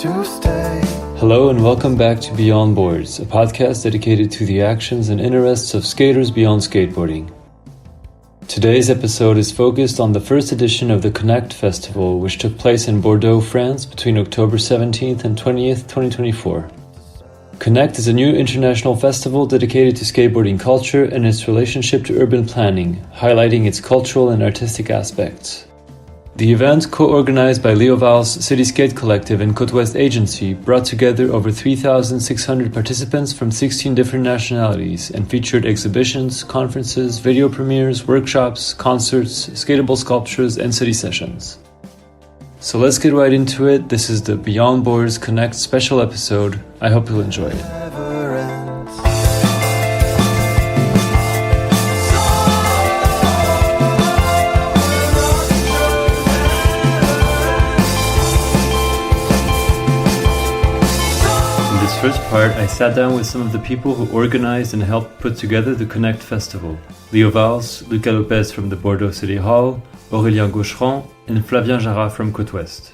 to stay. Hello and welcome back to Beyond Boards, a podcast dedicated to the actions and interests of skaters beyond skateboarding. Today's episode is focused on the first edition of the Connect Festival, which took place in Bordeaux, France between October 17th and 20th, 2024. Connect is a new international festival dedicated to skateboarding culture and its relationship to urban planning, highlighting its cultural and artistic aspects. The event, co-organized by Léo Valls City Skate Collective and Côte Ouest Agency, brought together over 3,600 participants from 16 different nationalities and featured exhibitions, conferences, video premieres, workshops, concerts, skatable sculptures, and city sessions. So let's get right into it. This is the Beyond Boards Connect special episode. I hope you'll enjoy it. First part, I sat down with some of the people who organized and helped put together the Connect Festival. Léo Valls, Lopes from the Bordeaux City Hall, Aurélien Gaucherand, and Flavien Jara from Côte Ouest.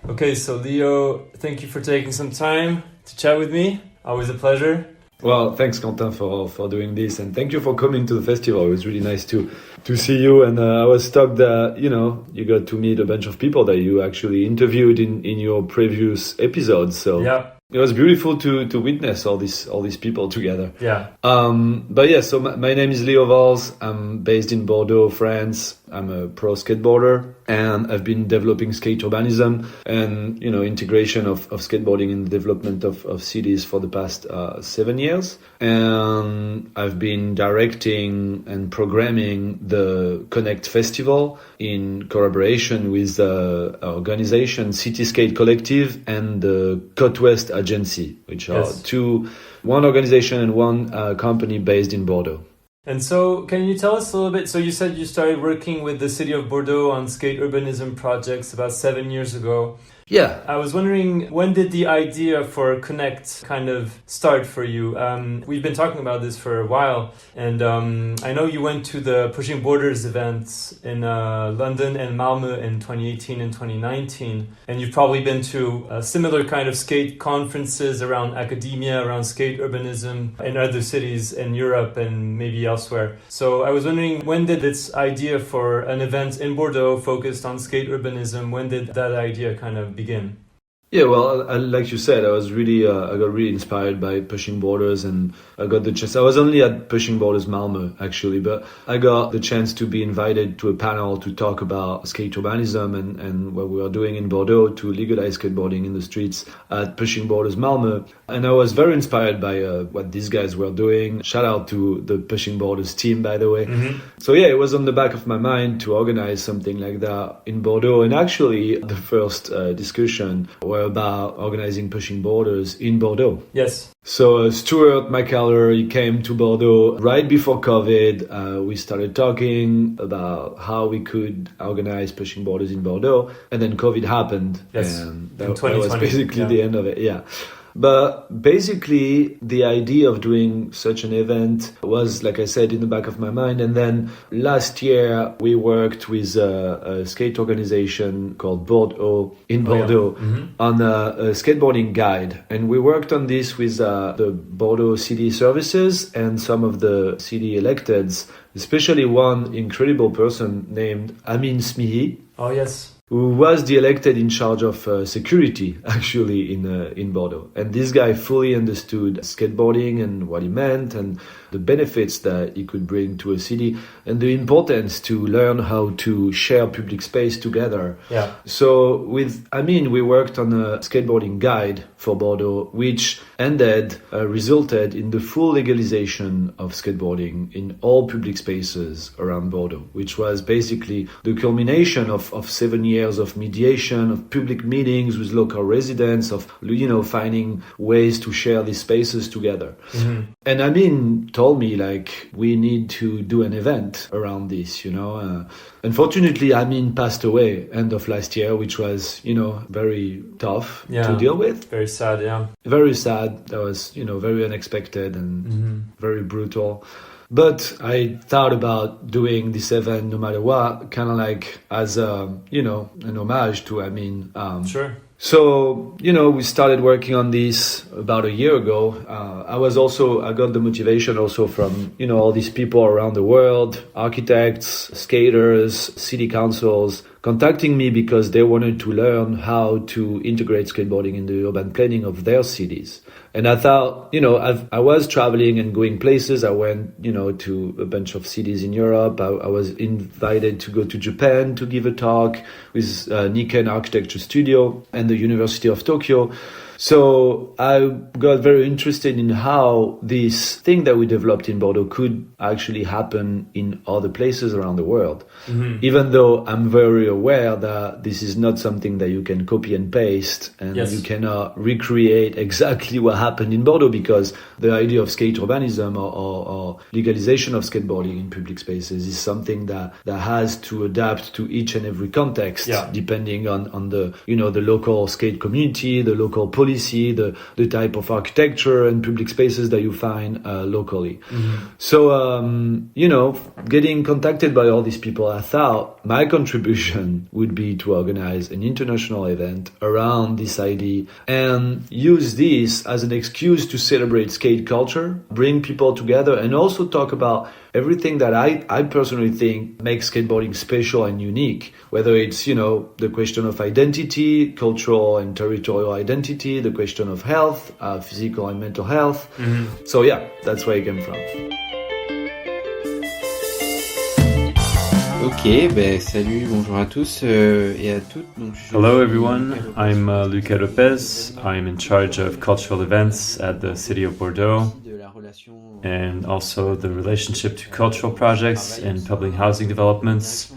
Okay, so Leo, thank you for taking some time to chat with me. Always a pleasure. Well, thanks, Quentin, for doing this, and thank you for coming to the festival. It was really nice to see you, and I was stoked that you got to meet a bunch of people that you actually interviewed in your previous episodes. So yeah. It was beautiful to witness all these people together. Yeah. But yeah, so my name is Leo Valls. I'm based in Bordeaux, France. I'm a pro skateboarder, and I've been developing skate urbanism and integration of skateboarding in the development of cities for the past 7 years. And I've been directing and programming the Connect Festival in collaboration with the organization City Skate Collective and the Côte Ouest Agency, which are one organization and one company based in Bordeaux. And so, can you tell us a little bit? So you said you started working with the city of Bordeaux on skate urbanism projects about 7 years ago. Yeah. I was wondering, when did the idea for Connect kind of start for you? We've been talking about this for a while, and I know you went to the Pushing Borders events in London and Malmö in 2018 and 2019, and you've probably been to similar kind of skate conferences around academia, around skate urbanism in other cities in Europe and maybe elsewhere. So I was wondering, when did this idea for an event in Bordeaux focused on skate urbanism, when did that idea kind of begin? Yeah, well, like you said, I was really, I got really inspired by Pushing Borders, and I got the chance. I was only at Pushing Borders Malmö, actually, but I got the chance to be invited to a panel to talk about skate urbanism and what we are doing in Bordeaux to legalize skateboarding in the streets at Pushing Borders Malmö. And I was very inspired by what these guys were doing. Shout out to the Pushing Borders team, by the way. Mm-hmm. So yeah, it was on the back of my mind to organize something like that in Bordeaux. And actually, the first discussion were about organizing Pushing Borders in Bordeaux. Yes. So Stuart McCallum, he came to Bordeaux right before COVID. We started talking about how we could organize Pushing Borders in Bordeaux, and then COVID happened. Yes. And that was basically the end of it. Yeah. But basically, the idea of doing such an event was, like I said, in the back of my mind. And then last year, we worked with a skate organization called Bordeaux in Bordeaux on a skateboarding guide. And we worked on this with the Bordeaux city services and some of the city electeds, especially one incredible person named Amin Smihi. Oh, yes. Who was the elected in charge of security, actually, in Bordeaux. And this guy fully understood skateboarding and what it meant and the benefits that it could bring to a city and the importance to learn how to share public space together. Yeah. So with Amin, we worked on a skateboarding guide for Bordeaux, which resulted in the full legalization of skateboarding in all public spaces around Bordeaux, which was basically the culmination of 7 years of mediation, of public meetings with local residents, of finding ways to share these spaces together. Mm-hmm. And Amin told me, we need to do an event around this, Unfortunately, Amin passed away end of last year, which was, very tough to deal with. Very sad, yeah. Very sad. That was, very unexpected and very brutal. But I thought about doing this event no matter what, kind of as an homage to, Sure. So, we started working on this about a year ago. I got the motivation also from, all these people around the world, architects, skaters, city councils, contacting me because they wanted to learn how to integrate skateboarding in the urban planning of their cities. And I thought, I was traveling and going places. I went, to a bunch of cities in Europe. I was invited to go to Japan to give a talk with Nikken Architecture Studio and the University of Tokyo. So I got very interested in how this thing that we developed in Bordeaux could actually happen in other places around the world. Mm-hmm. Even though I'm very aware that this is not something that you can copy and paste and you cannot recreate exactly what happened in Bordeaux, because the idea of skate urbanism or legalization of skateboarding in public spaces is something that has to adapt to each and every context, depending on the, the local skate community, the local policy, the type of architecture and public spaces that you find locally. Mm-hmm. So, getting contacted by all these people, I thought my contribution would be to organize an international event around this idea and use this as an excuse to celebrate skate culture, bring people together, and also talk about everything that I personally think makes skateboarding special and unique, whether it's, the question of identity, cultural and territorial identity, the question of health, physical and mental health. Mm-hmm. So that's where I came from. Ok, salut, bonjour à tous et à toutes. Hello everyone, I'm Lucas Lopes. I'm in charge of cultural events at the city of Bordeaux and also the relationship to cultural projects and public housing developments.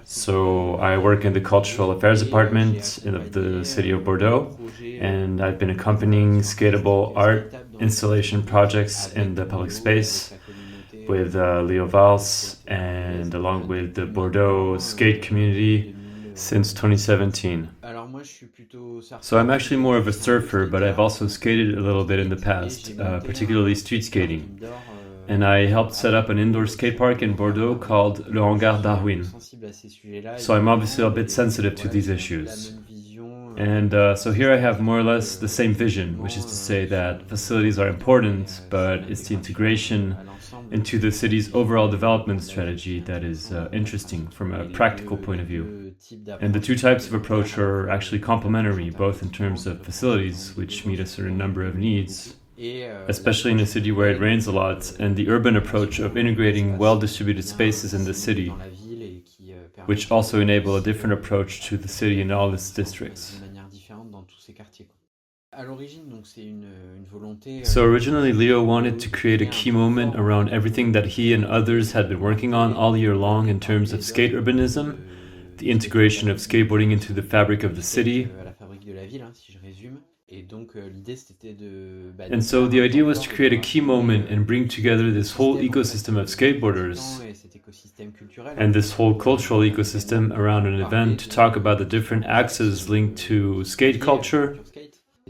So I work in the cultural affairs department of the city of Bordeaux, and I've been accompanying skatable art installation projects in the public space with Leo Valls and along with the Bordeaux skate community since 2017. So I'm actually more of a surfer, but I've also skated a little bit in the past, particularly street skating. And I helped set up an indoor skate park in Bordeaux called Le Hangar Darwin. So I'm obviously a bit sensitive to these issues. And so here I have more or less the same vision, which is to say that facilities are important, but it's the integration into the city's overall development strategy that is interesting from a practical point of view. And the two types of approach are actually complementary, both in terms of facilities, which meet a certain number of needs, especially in a city where it rains a lot, and the urban approach of integrating well-distributed spaces in the city, which also enable a different approach to the city in all its districts. So originally Leo wanted to create a key moment around everything that he and others had been working on all year long in terms of skate urbanism, the integration of skateboarding into the fabric of the city. And so the idea was to create a key moment and bring together this whole ecosystem of skateboarders and this whole cultural ecosystem around an event to talk about the different axes linked to skate culture,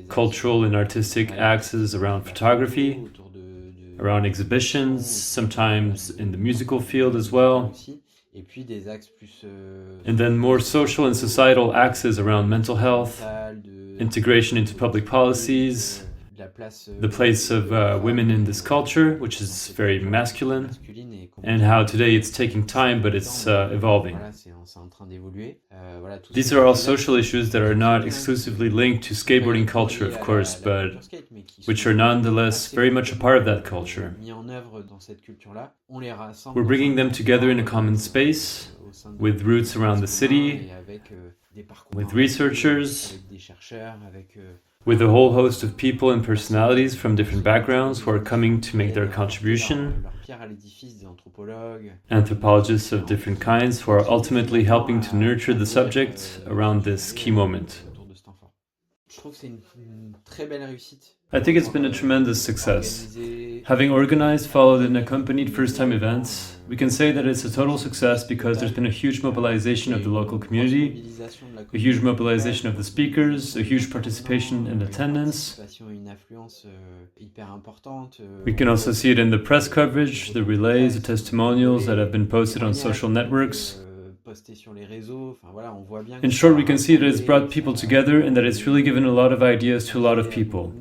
cultural and artistic axes around photography, around exhibitions, sometimes in the musical field as well, and then more social and societal axes around mental health, integration into public policies, the place of women in this culture, which is very masculine, and how today it's taking time, but it's evolving. These are all social issues that are not exclusively linked to skateboarding culture, of course, but which are nonetheless very much a part of that culture. We're bringing them together in a common space, with roots around the city, with researchers, with a whole host of people and personalities from different backgrounds who are coming to make their contribution, anthropologists of different kinds who are ultimately helping to nurture the subject around this key moment. I think it's been a tremendous success. Having organized, followed and accompanied first-time events, we can say that it's a total success because there's been a huge mobilization of the local community, a huge mobilization of the speakers, a huge participation and attendance. We can also see it in the press coverage, the relays, the testimonials that have been posted on social networks. In short, we can see that it's brought people together and that it's really given a lot of ideas to a lot of people.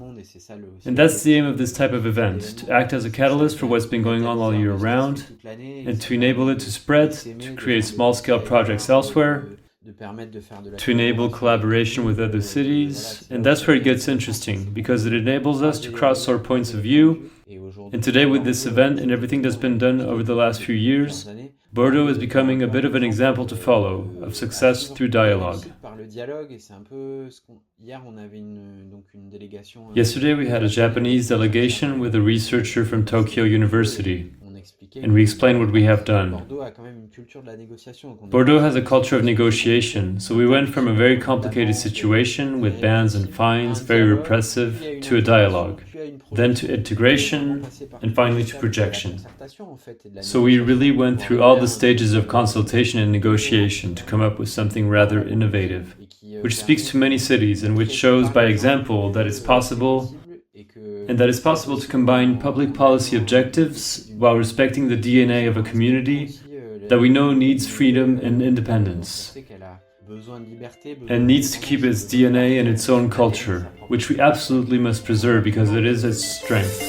And that's the aim of this type of event, to act as a catalyst for what's been going on all year round, and to enable it to spread, to create small-scale projects elsewhere, to enable collaboration with other cities. And that's where it gets interesting, because it enables us to cross our points of view. And today, with this event and everything that's been done over the last few years, Bordeaux is becoming a bit of an example to follow of success through dialogue. Yesterday we had a Japanese delegation with a researcher from Tokyo University, and we explained what we have done. Bordeaux has a culture of negotiation, so we went from a very complicated situation with bans and fines, very repressive, to a dialogue, then to integration, and finally to projection. So we really went through all the stages of consultation and negotiation to come up with something rather innovative, which speaks to many cities and which shows by example that it's possible, and that it's possible to combine public policy objectives while respecting the DNA of a community that we know needs freedom and independence, and needs to keep its DNA and its own culture, which we absolutely must preserve because it is its strength.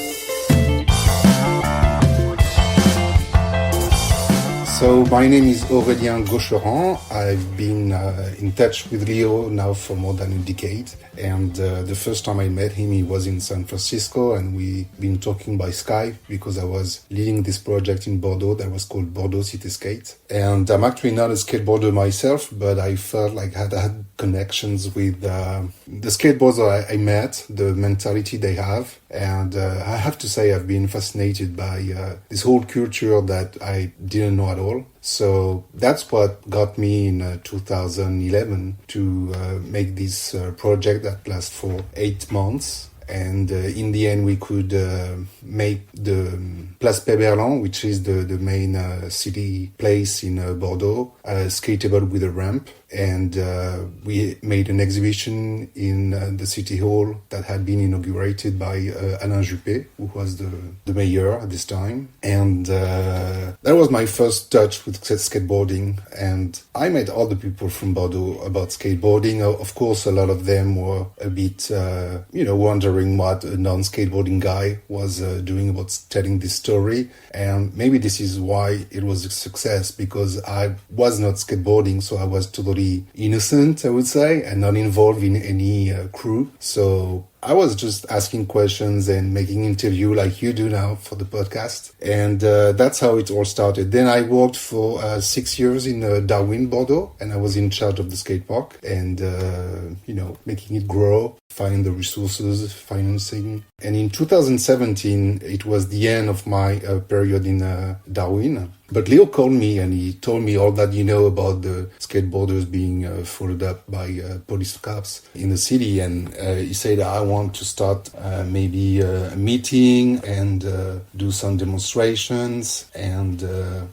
So my name is Aurélien Gaucherand. I've been in touch with Leo now for more than a decade. And the first time I met him, he was in San Francisco, and we've been talking by Skype because I was leading this project in Bordeaux that was called Bordeaux City Skate. And I'm actually not a skateboarder myself, but I felt like I had connections with the skateboarders I met, the mentality they have. And I have to say I've been fascinated by this whole culture that I didn't know at all. So that's what got me in 2011 to make this project that lasts for 8 months. And in the end, we could make the Place Péberlan, which is the main city place in Bordeaux, skateable with a ramp. And we made an exhibition in the city hall that had been inaugurated by Alain Juppé, who was the mayor at this time. And that was my first touch with skateboarding. And I met other people from Bordeaux about skateboarding. Of course, a lot of them were a bit, wondering what a non-skateboarding guy was doing about telling this story. And maybe this is why it was a success, because I was not skateboarding, so I was totally innocent, I would say, and not involved in any crew. So I was just asking questions and making interview like you do now for the podcast. And that's how it all started. Then I worked for 6 years in Darwin, Bordeaux, and I was in charge of the skate park and, making it grow, finding the resources, financing. And in 2017, it was the end of my period in Darwin. But Leo called me and he told me all that about the skateboarders being followed up by police cops in the city. And he said, I want to start maybe a meeting and do some demonstrations and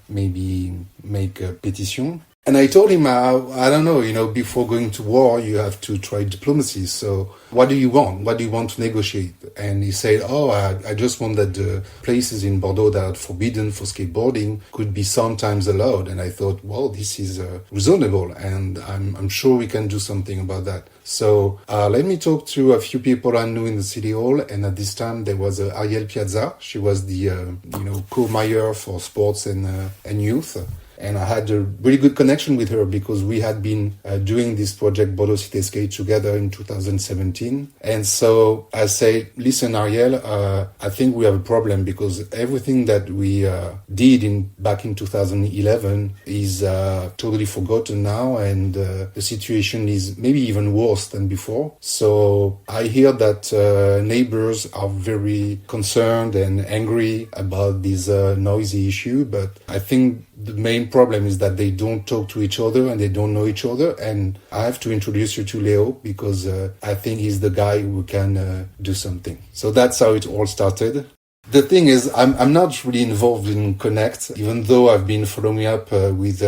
maybe make a petition. And I told him, I don't know, before going to war, you have to try diplomacy. So what do you want? What do you want to negotiate? And he said, I just want that the places in Bordeaux that are forbidden for skateboarding could be sometimes allowed. And I thought, well, this is reasonable. And I'm sure we can do something about that. So let me talk to a few people I knew in the city hall. And at this time, there was Ariel Piazza. She was the, co-mayor for sports and youth. And I had a really good connection with her because we had been doing this project Bordeaux Cité Skate together in 2017. And so I said, listen, Ariel, I think we have a problem because everything that we did back in 2011 is totally forgotten now. And the situation is maybe even worse than before. So I hear that neighbors are very concerned and angry about this noisy issue. But I think the main problem is that they don't talk to each other and they don't know each other. And I have to introduce you to Leo because I think he's the guy who can do something. So that's how it all started. The thing is, I'm not really involved in Connect, even though I've been following up with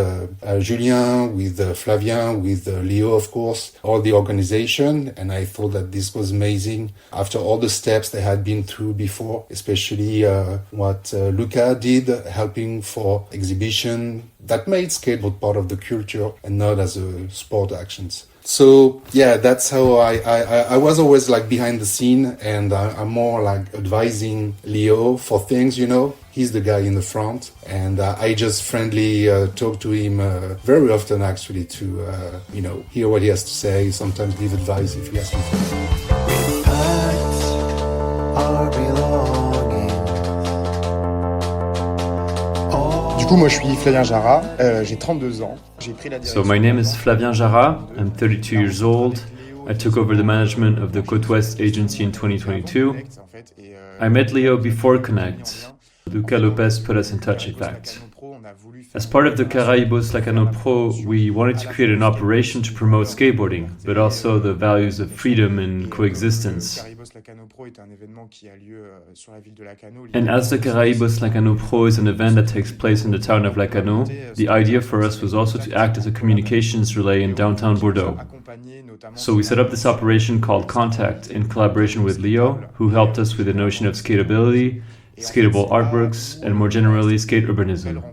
Julien, with Flavien, with Leo, of course, all the organization. And I thought that this was amazing after all the steps they had been through before, especially what Luca did, helping for exhibition that made skateboard part of the culture and not as a sport actions. So yeah, that's how I was always like behind the scene, and I'm more like advising Leo for things, you know. He's the guy in the front, and I just friendly talk to him very often actually to, hear what he has to say, sometimes give advice if he has something. Du coup, moi, je suis Flavien Jara, j'ai 32 ans. So my name is Flavien Jara, I'm 32 years old. I took over the management of the Côte Ouest agency in 2022. I met Leo before Connect. Luca Lopes put us in touch, in fact. As part of the Caraíbos Lacam Pro, we wanted to create an operation to promote skateboarding, but also the values of freedom and coexistence. And as the Caraíbos Lacam Pro is an event that takes place in the town of Lacam, the idea for us was also to act as a communications relay in downtown Bordeaux. So we set up this operation called Contact in collaboration with Leo, who helped us with the notion of skateability, skateable artworks, and more generally skate urbanism.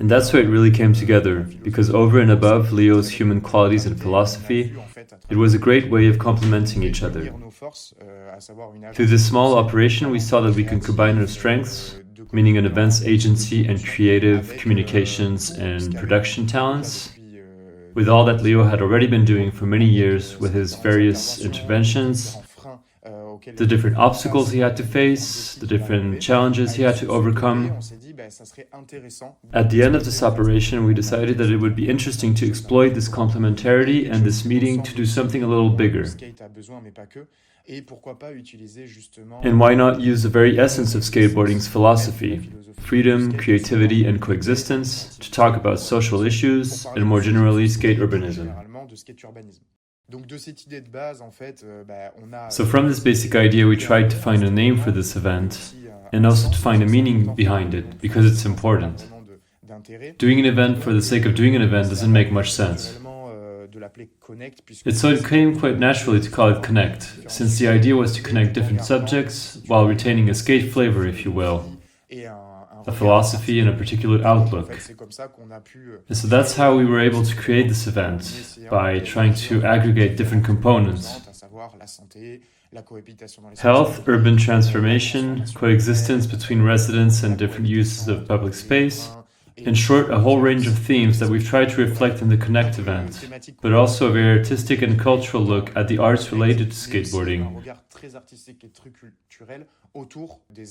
And that's where it really came together, because over and above Leo's human qualities and philosophy, it was a great way of complementing each other. Through this small operation, we saw that we could combine our strengths, meaning an events agency and creative, communications, and production talents, with all that Leo had already been doing for many years with his various interventions, the different obstacles he had to face, the different challenges he had to overcome. At the end of this operation, we decided that it would be interesting to exploit this complementarity and this meeting to do something a little bigger. And why not use the very essence of skateboarding's philosophy, freedom, creativity, and coexistence, to talk about social issues and more generally skate urbanism. So from this basic idea, we tried to find a name for this event and also to find a meaning behind it, because it's important. Doing an event for the sake of doing an event doesn't make much sense. So it came quite naturally to call it Connect, since the idea was to connect different subjects while retaining a skate flavor, if you will, a philosophy and a particular outlook. And so that's how we were able to create this event, by trying to aggregate different components. Health, urban transformation, coexistence between residents and different uses of public space. In short, a whole range of themes that we've tried to reflect in the Connect event, but also a very artistic and cultural look at the arts related to skateboarding,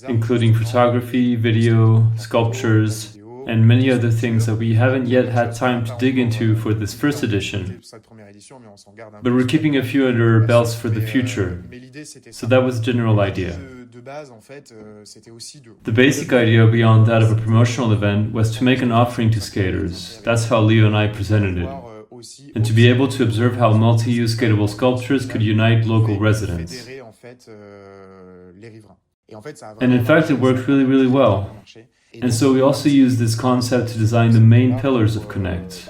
including photography, video, sculptures, and many other things that we haven't yet had time to dig into for this first edition. But we're keeping a few under our belts for the future. So that was the general idea. The basic idea beyond that of a promotional event was to make an offering to skaters. That's how Leo and I presented it. And to be able to observe how multi-use skatable sculptures could unite local residents. And in fact, it worked really, really well. And so we also used this concept to design the main pillars of Connect.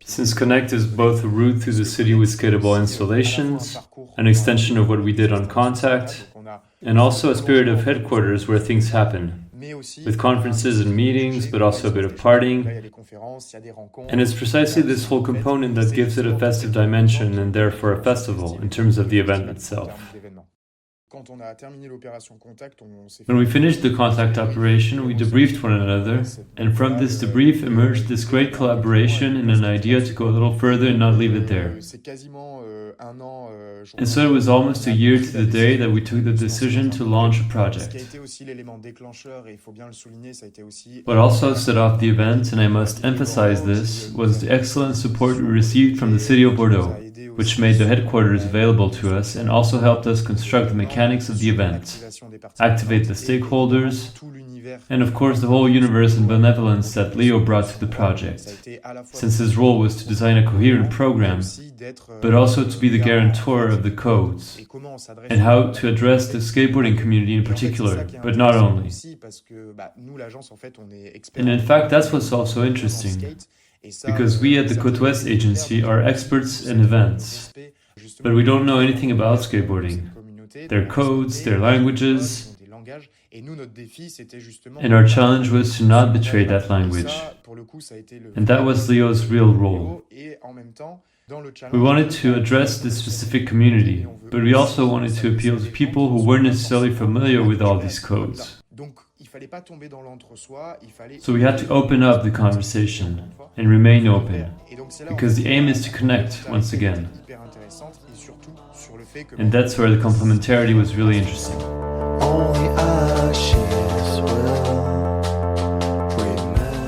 Since Connect is both a route through the city with skatable installations, an extension of what we did on Contact, and also a spirit of headquarters where things happen, with conferences and meetings, but also a bit of partying. And it's precisely this whole component that gives it a festive dimension and therefore a festival in terms of the event itself. When we finished the Contact operation, we debriefed one another, and from this debrief emerged this great collaboration and an idea to go a little further and not leave it there. And so it was almost a year to the day that we took the decision to launch a project. What also set off the event, and I must emphasize this, was the excellent support we received from the city of Bordeaux. which made the headquarters available to us and also helped us construct the mechanics of the event, activate the stakeholders, and of course the whole universe and benevolence that Leo brought to the project, since his role was to design a coherent program, but also to be the guarantor of the codes, and how to address the skateboarding community in particular, but not only. And in fact, that's what's also interesting, because we at the Côte Ouest agency are experts in events, but we don't know anything about skateboarding, their codes, their languages, and our challenge was to not betray that language. And that was Leo's real role. We wanted to address this specific community, but we also wanted to appeal to people who weren't necessarily familiar with all these codes. So we had to open up the conversation and remain open, because the aim is to connect once again. And that's where the complementarity was really interesting.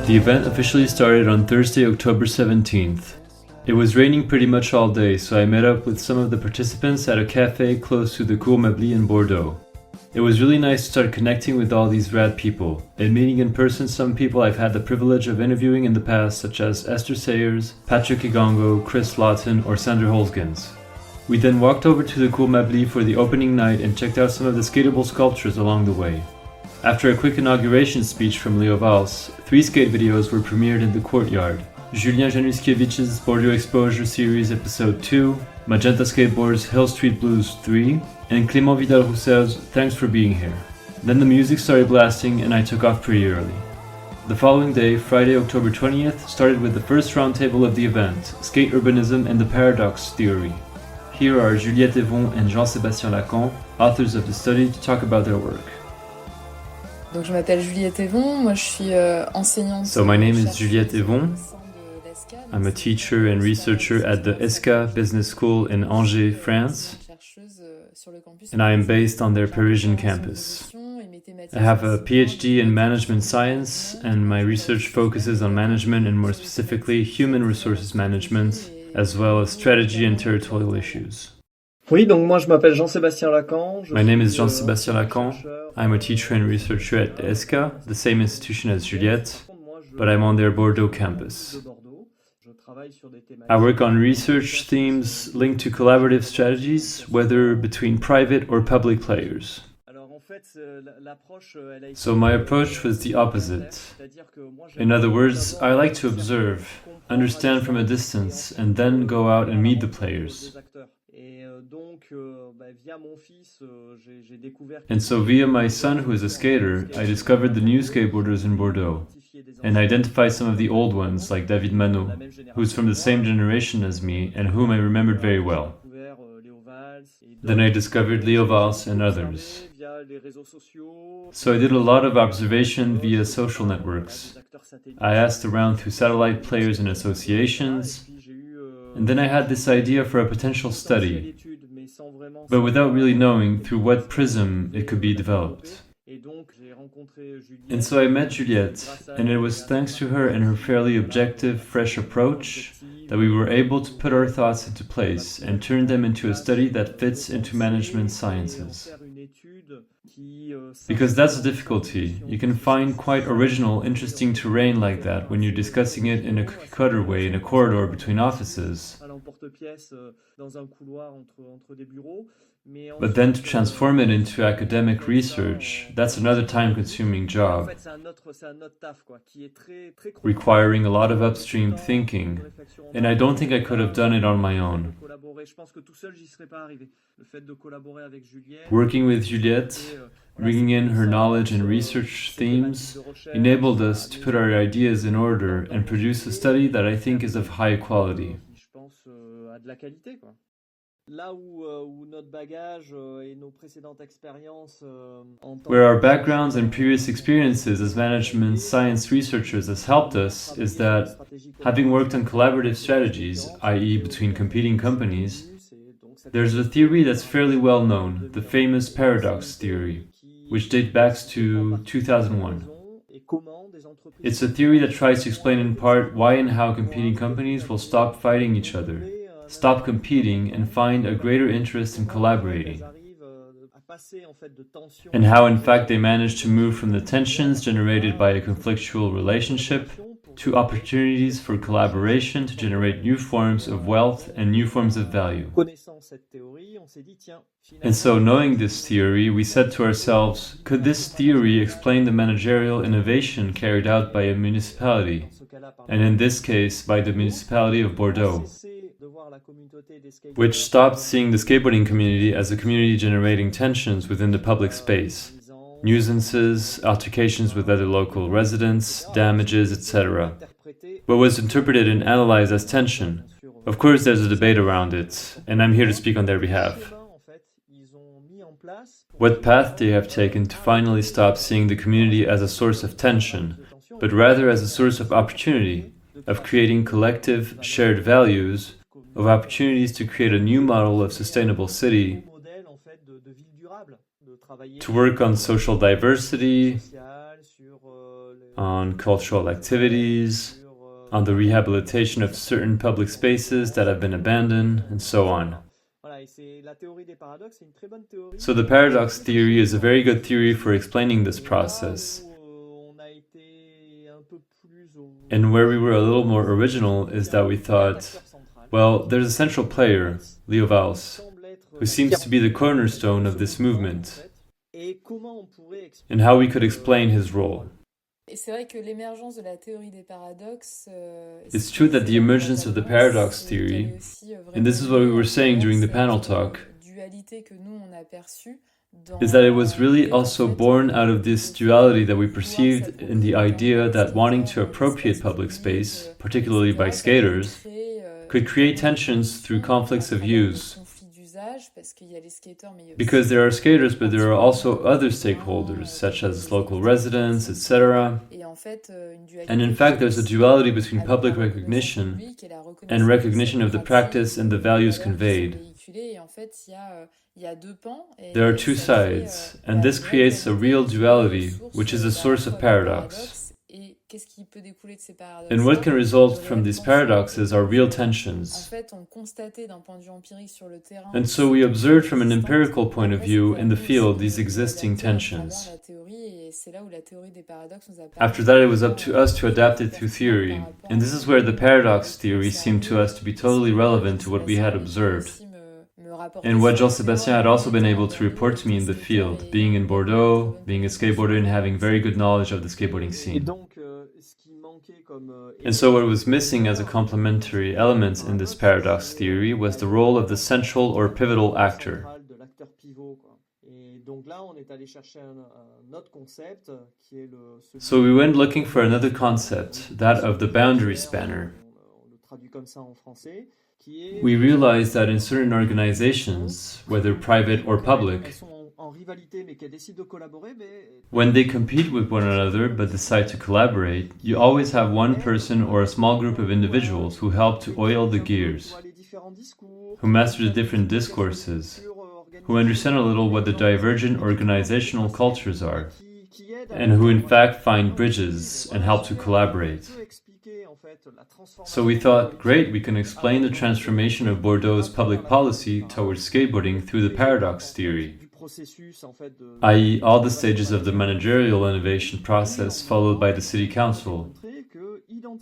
The event officially started on Thursday, October 17th. It was raining pretty much all day, so I met up with some of the participants at a cafe close to the Cours Meadley in Bordeaux. It was really nice to start connecting with all these rad people, and meeting in person some people I've had the privilege of interviewing in the past, such as Esther Sayers, Patrick Igongo, Chris Lawton, or Sander Holzgens. We then walked over to the Cours Meadley for the opening night and checked out some of the skatable sculptures along the way. After a quick inauguration speech from Leo Valls, 3 skate videos were premiered in the courtyard. Julien Januszkiewicz's Bordeaux Exposure Series Episode 2, Magenta Skateboard's Hill Street Blues 3, and Clément Vidal-Roussel's Thanks for Being Here. Then the music started blasting and I took off pretty early. The following day, Friday, October 20th, started with the first roundtable of the event, Skate Urbanism and the Paradox Theory. Here are Juliette Evon and Jean-Sébastien Lacam, authors of the study, to talk about their work. Donc je m'appelle Juliette Evon, moi je suis enseignante. So my name is Juliette Evon. I'm a teacher and researcher at the ESCA Business School in Angers, France, and I am based on their Parisian campus. I have a PhD in management science, and my research focuses on management and more specifically human resources management, as well as strategy and territorial issues. Oui, donc moi je m'appelle Jean-Sébastien Lacam. My name is Jean-Sébastien Lacam. I'm a teacher and researcher at the ESCA, the same institution as Juliette, but I'm on their Bordeaux campus. I work on research themes linked to collaborative strategies, whether between private or public players. So my approach was the opposite. In other words, I like to observe, understand from a distance, and then go out and meet the players. And so via my son, who is a skater, I discovered the new skateboarders in Bordeaux, and identified some of the old ones, like David Manot, who's from the same generation as me, and whom I remembered very well. Then I discovered Leo Valls and others. So I did a lot of observation via social networks. I asked around through satellite players and associations, and then I had this idea for a potential study, but without really knowing through what prism it could be developed. And so I met Juliette, and it was thanks to her and her fairly objective, fresh approach that we were able to put our thoughts into place and turn them into a study that fits into management sciences. Because that's the difficulty. You can find quite original, interesting terrain like that when you're discussing it in a cookie-cutter way in a corridor between offices. But then to transform it into academic research, that's another time-consuming job, requiring a lot of upstream thinking, and I don't think I could have done it on my own. Working with Juliette, bringing in her knowledge and research themes, enabled us to put our ideas in order and produce a study that I think is of high quality. Where our backgrounds and previous experiences as management science researchers has helped us is that, having worked on collaborative strategies, i.e. between competing companies, there's a theory that's fairly well known, the famous paradox theory, which dates back to 2001. It's a theory that tries to explain in part why and how competing companies will stop fighting each other, stop competing and find a greater interest in collaborating. And how in fact they managed to move from the tensions generated by a conflictual relationship to opportunities for collaboration to generate new forms of wealth and new forms of value. And so, knowing this theory, we said to ourselves, could this theory explain the managerial innovation carried out by a municipality, and in this case by the municipality of Bordeaux, which stopped seeing the skateboarding community as a community generating tensions within the public space, nuisances, altercations with other local residents, damages, etc., but was interpreted and analyzed as tension. Of course, there's a debate around it, and I'm here to speak on their behalf. What path they have taken to finally stop seeing the community as a source of tension, but rather as a source of opportunity, of creating collective, shared values, of opportunities to create a new model of sustainable city, to work on social diversity, on cultural activities, on the rehabilitation of certain public spaces that have been abandoned, and so on. So the paradox theory is a very good theory for explaining this process. And where we were a little more original is that we thought, well, there's a central player, Léo Valls, who seems to be the cornerstone of this movement, and how we could explain his role. It's true that the emergence of the paradox theory, and this is what we were saying during the panel talk, is that it was really also born out of this duality that we perceived in the idea that wanting to appropriate public space, particularly by skaters, could create tensions through conflicts of use. Because there are skaters, but there are also other stakeholders, such as local residents, etc. And in fact, there's a duality between public recognition and recognition of the practice and the values conveyed. There are two sides, and this creates a real duality, which is a source of paradox. And what can result from these paradoxes are real tensions. And so we observed from an empirical point of view in the field these existing tensions. After that, it was up to us to adapt it through theory. And this is where the paradox theory seemed to us to be totally relevant to what we had observed. And what Jean-Sébastien had also been able to report to me in the field, being in Bordeaux, being a skateboarder and having very good knowledge of the skateboarding scene. And so what was missing as a complementary element in this paradox theory was the role of the central or pivotal actor. So we went looking for another concept, that of the boundary spanner. We realized that in certain organizations, whether private or public, when they compete with one another but decide to collaborate, you always have one person or a small group of individuals who help to oil the gears, who master the different discourses, who understand a little what the divergent organizational cultures are, and who in fact find bridges and help to collaborate. So we thought, great, we can explain the transformation of Bordeaux's public policy towards skateboarding through the paradox theory, i.e. all the stages of the managerial innovation process followed by the city council,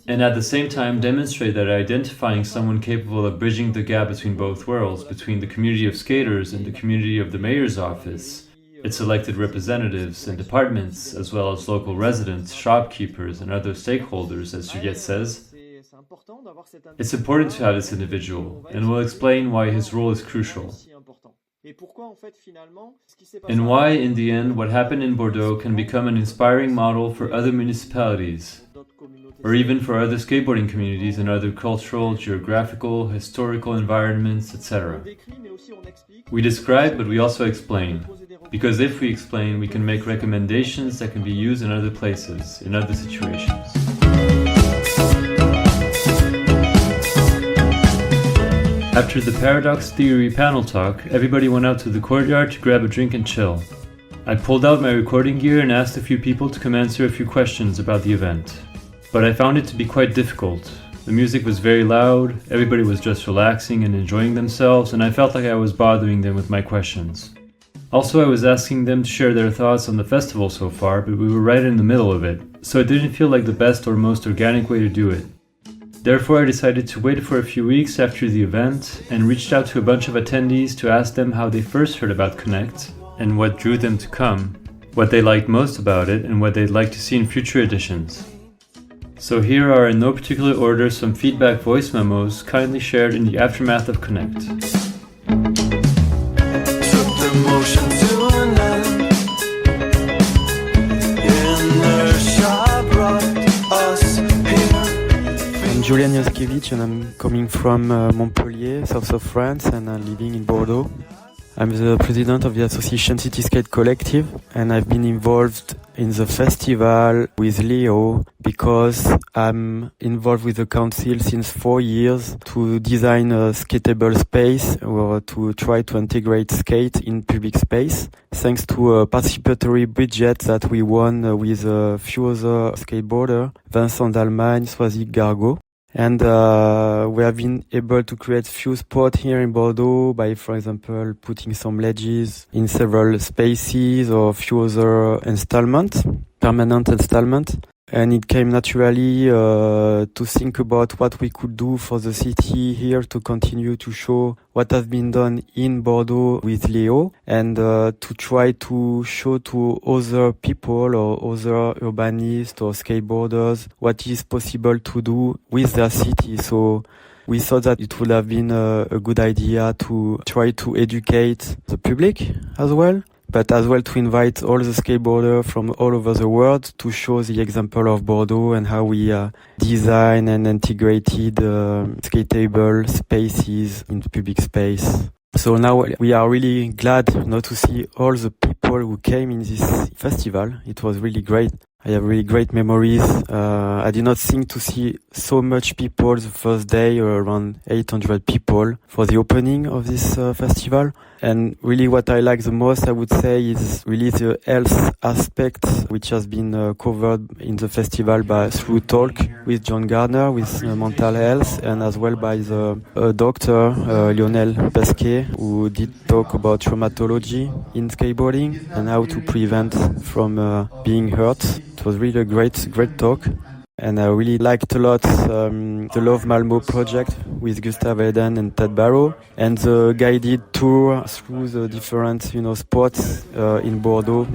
and at the same time demonstrate that identifying someone capable of bridging the gap between both worlds, between the community of skaters and the community of the mayor's office, its elected representatives and departments, as well as local residents, shopkeepers, and other stakeholders, as Juliette says, it's important to have this individual, and we'll explain why his role is crucial. And why, in the end, what happened in Bordeaux can become an inspiring model for other municipalities, or even for other skateboarding communities in other cultural, geographical, historical environments, etc. We describe, but we also explain. Because if we explain, we can make recommendations that can be used in other places, in other situations. After the paradox theory panel talk, everybody went out to the courtyard to grab a drink and chill. I pulled out my recording gear and asked a few people to come answer a few questions about the event. But I found it to be quite difficult. The music was very loud, everybody was just relaxing and enjoying themselves, and I felt like I was bothering them with my questions. Also, I was asking them to share their thoughts on the festival so far, but we were right in the middle of it, so it didn't feel like the best or most organic way to do it. Therefore, I decided to wait for a few weeks after the event and reached out to a bunch of attendees to ask them how they first heard about Connect and what drew them to come, what they liked most about it, and what they'd like to see in future editions. So here are, in no particular order, some feedback voice memos kindly shared in the aftermath of Connect. I'm Julien Januszkiewicz and I'm coming from Montpellier, south of France, and I'm living in Bordeaux. I'm the president of the association City Skate Collective, and I've been involved in the festival with Leo because I'm involved with the council since 4 years to design a skatable space or to try to integrate skate in public space, thanks to a participatory budget that we won with a few other skateboarders, Vincent Dalmagne, Swazik Gargo. And we have been able to create few spots here in Bordeaux by, for example, putting some ledges in several spaces or few other permanent installments. And it came naturally to think about what we could do for the city here to continue to show what has been done in Bordeaux with Leo and to try to show to other people or other urbanists or skateboarders what is possible to do with their city. So we thought that it would have been a good idea to try to educate the public as well, but as well to invite all the skateboarders from all over the world to show the example of Bordeaux and how we design and integrated skateable spaces in public space. So now we are really glad to see all the people who came in this festival. It was really great. I have really great memories. I did not think to see so much people the first day, around 800 people for the opening of this festival. And really what I like the most, I would say, is really the health aspect, which has been covered in the festival through talk with John Gardner with mental health, and as well by the doctor, Lionel Pesquet, who did talk about traumatology in skateboarding and how to prevent from being hurt. It was really a great talk. And I really liked a lot the Love Malmo project with Gustav Eden and Ted Barrow, and the guided tour through the different spots in Bordeaux,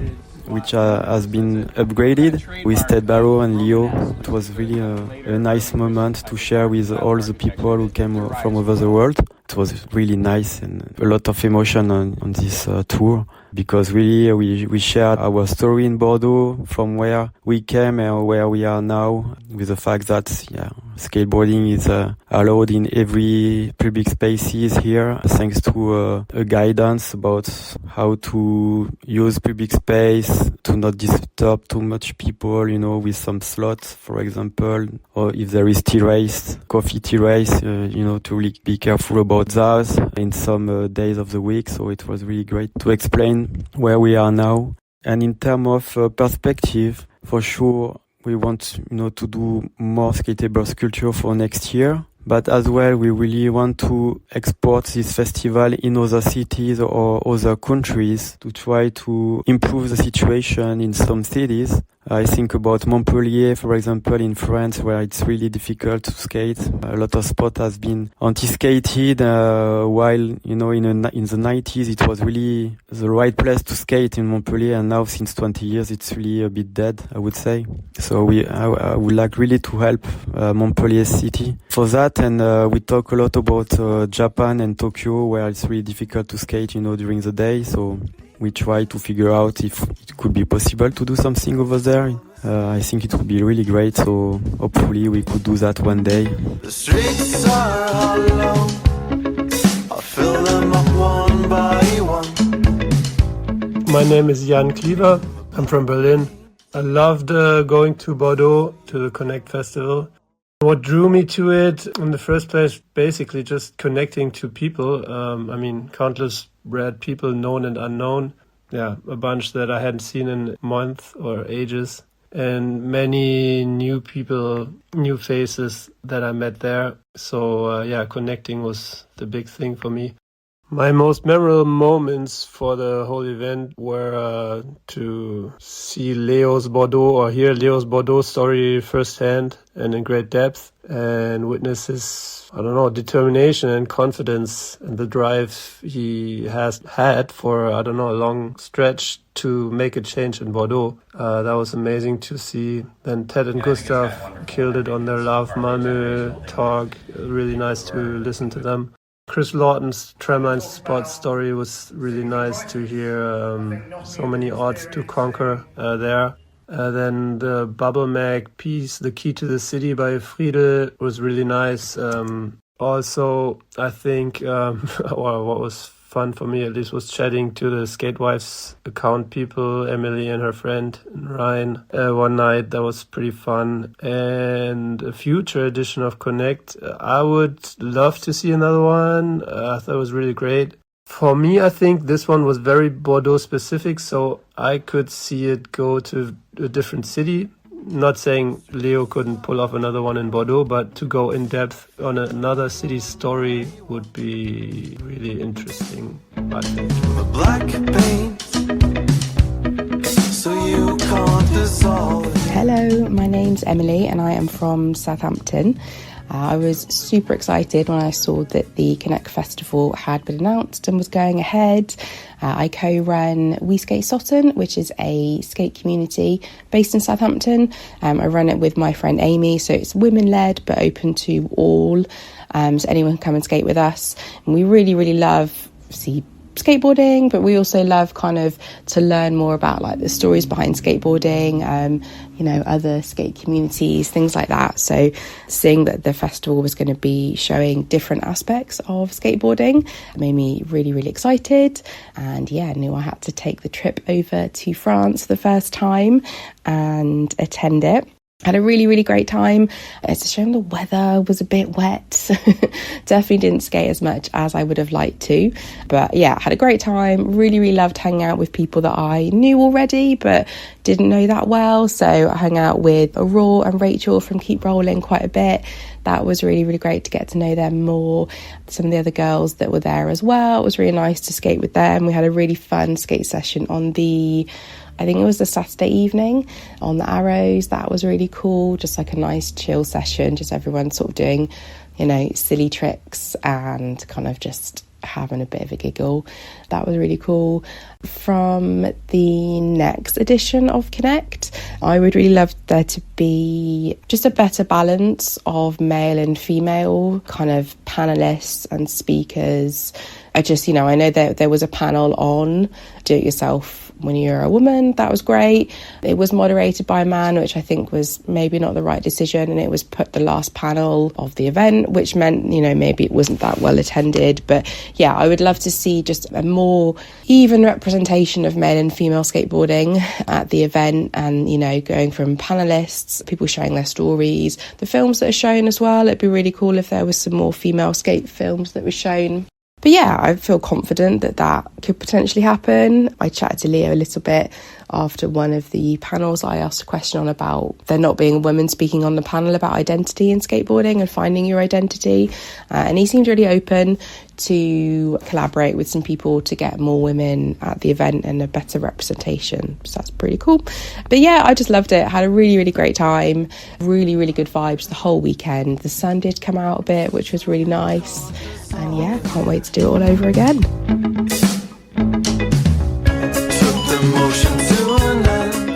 which has been upgraded with Ted Barrow and Leo. It was really a nice moment to share with all the people who came from over the world. It was really nice and a lot of emotion on this tour, because really we shared our story in Bordeaux from where we came and where we are now, with the fact that skateboarding is allowed in every public spaces here, thanks to a guidance about how to use public space to not disturb too much people, with some slots, for example, or if there is coffee tea race, to really be careful about that in some days of the week. So it was really great to explain where we are now. And in terms of perspective, for sure, we want, to do more skatable sculpture for next year. But as well, we really want to export this festival in other cities or other countries to try to improve the situation in some cities. I think about Montpellier, for example, in France, where it's really difficult to skate. A lot of sport has been anti-skated, while, in the 90s, it was really the right place to skate in Montpellier. And now, since 20 years, it's really a bit dead, I would say. So I would like really to help Montpellier city for that. And we talk a lot about Japan and Tokyo, where it's really difficult to skate, during the day. So we try to figure out if it could be possible to do something over there. I think it would be really great, so hopefully we could do that one day. The streets are hollow, I'll fill them up one by one. My name is Jan Kliewer, I'm from Berlin. I loved going to Bordeaux to the Connect Festival. What drew me to it in the first place, basically just connecting to people. Countless rad people, known and unknown. Yeah, a bunch that I hadn't seen in months or ages. and many new people, new faces that I met there. So connecting was the big thing for me. My most memorable moments for the whole event were to see Leo's Bordeaux or hear Leo's Bordeaux story firsthand and in great depth, and witness his, determination and confidence and the drive he has had for, a long stretch to make a change in Bordeaux. That was amazing to see. Then Ted and Gustav killed it on their Love Malmö talk. Really nice to listen to them. Chris Lawton's Tremine Spot story was really nice to hear. So many odds to conquer there. Then the Bubble Mag piece, The Key to the City by Friedel, was really nice. Also, I think, what was fun for me at least was chatting to the Skatewife's account people, Emily and her friend Ryan, one night. That was pretty fun. And a future edition of Connect, I would love to see another one. I thought it was really great. For me, I think this one was very Bordeaux specific, so I could see it go to a different city. Not saying Leo couldn't pull off another one in Bordeaux, but to go in depth on another city's story would be really interesting, I think. The black paint, so you can't dissolve. Hello, my name's Emily and I am from Southampton. I was super excited when I saw that the Connect Festival had been announced and was going ahead. I co-run We Skate Sutton, which is a skate community based in Southampton. I run it with my friend Amy, so it's women-led but open to all, so anyone can come and skate with us. And we really, really love skateboarding, but we also love kind of to learn more about like the stories behind skateboarding, other skate communities, things like that. So seeing that the festival was going to be showing different aspects of skateboarding made me really, really excited. And I knew I had to take the trip over to France for the first time and attend it. Had a really, really great time. It's a shame the weather was a bit wet. Definitely didn't skate as much as I would have liked to. But had a great time. Really, really loved hanging out with people that I knew already but didn't know that well. So I hung out with Aurore and Rachel from Keep Rolling quite a bit. That was really, really great to get to know them more. Some of the other girls that were there as well. It was really nice to skate with them. We had a really fun skate session on I think it was the Saturday evening on the Arrows. That was really cool. Just like a nice chill session. Just everyone sort of doing, silly tricks and kind of just having a bit of a giggle. That was really cool. From the next edition of Connect, I would really love there to be just a better balance of male and female kind of panelists and speakers. I know that there was a panel on do it yourself when you're a woman. That was great. It was moderated by a man, which I think was maybe not the right decision, and it was put the last panel of the event, which meant maybe it wasn't that well attended. But I would love to see just a more even representation of male and female skateboarding at the event, and going from panelists, people sharing their stories, the films that are shown as well. It'd be really cool if there was some more female skate films that were shown. But I feel confident that could potentially happen. I chatted to Leo a little bit after one of the panels. I asked a question on about there not being a woman speaking on the panel about identity in skateboarding and finding your identity. And he seemed really open to collaborate with some people to get more women at the event and a better representation. So that's pretty cool. But I just loved it. Had a really, really great time. Really, really good vibes the whole weekend. The sun did come out a bit, which was really nice. And can't wait to do it all over again.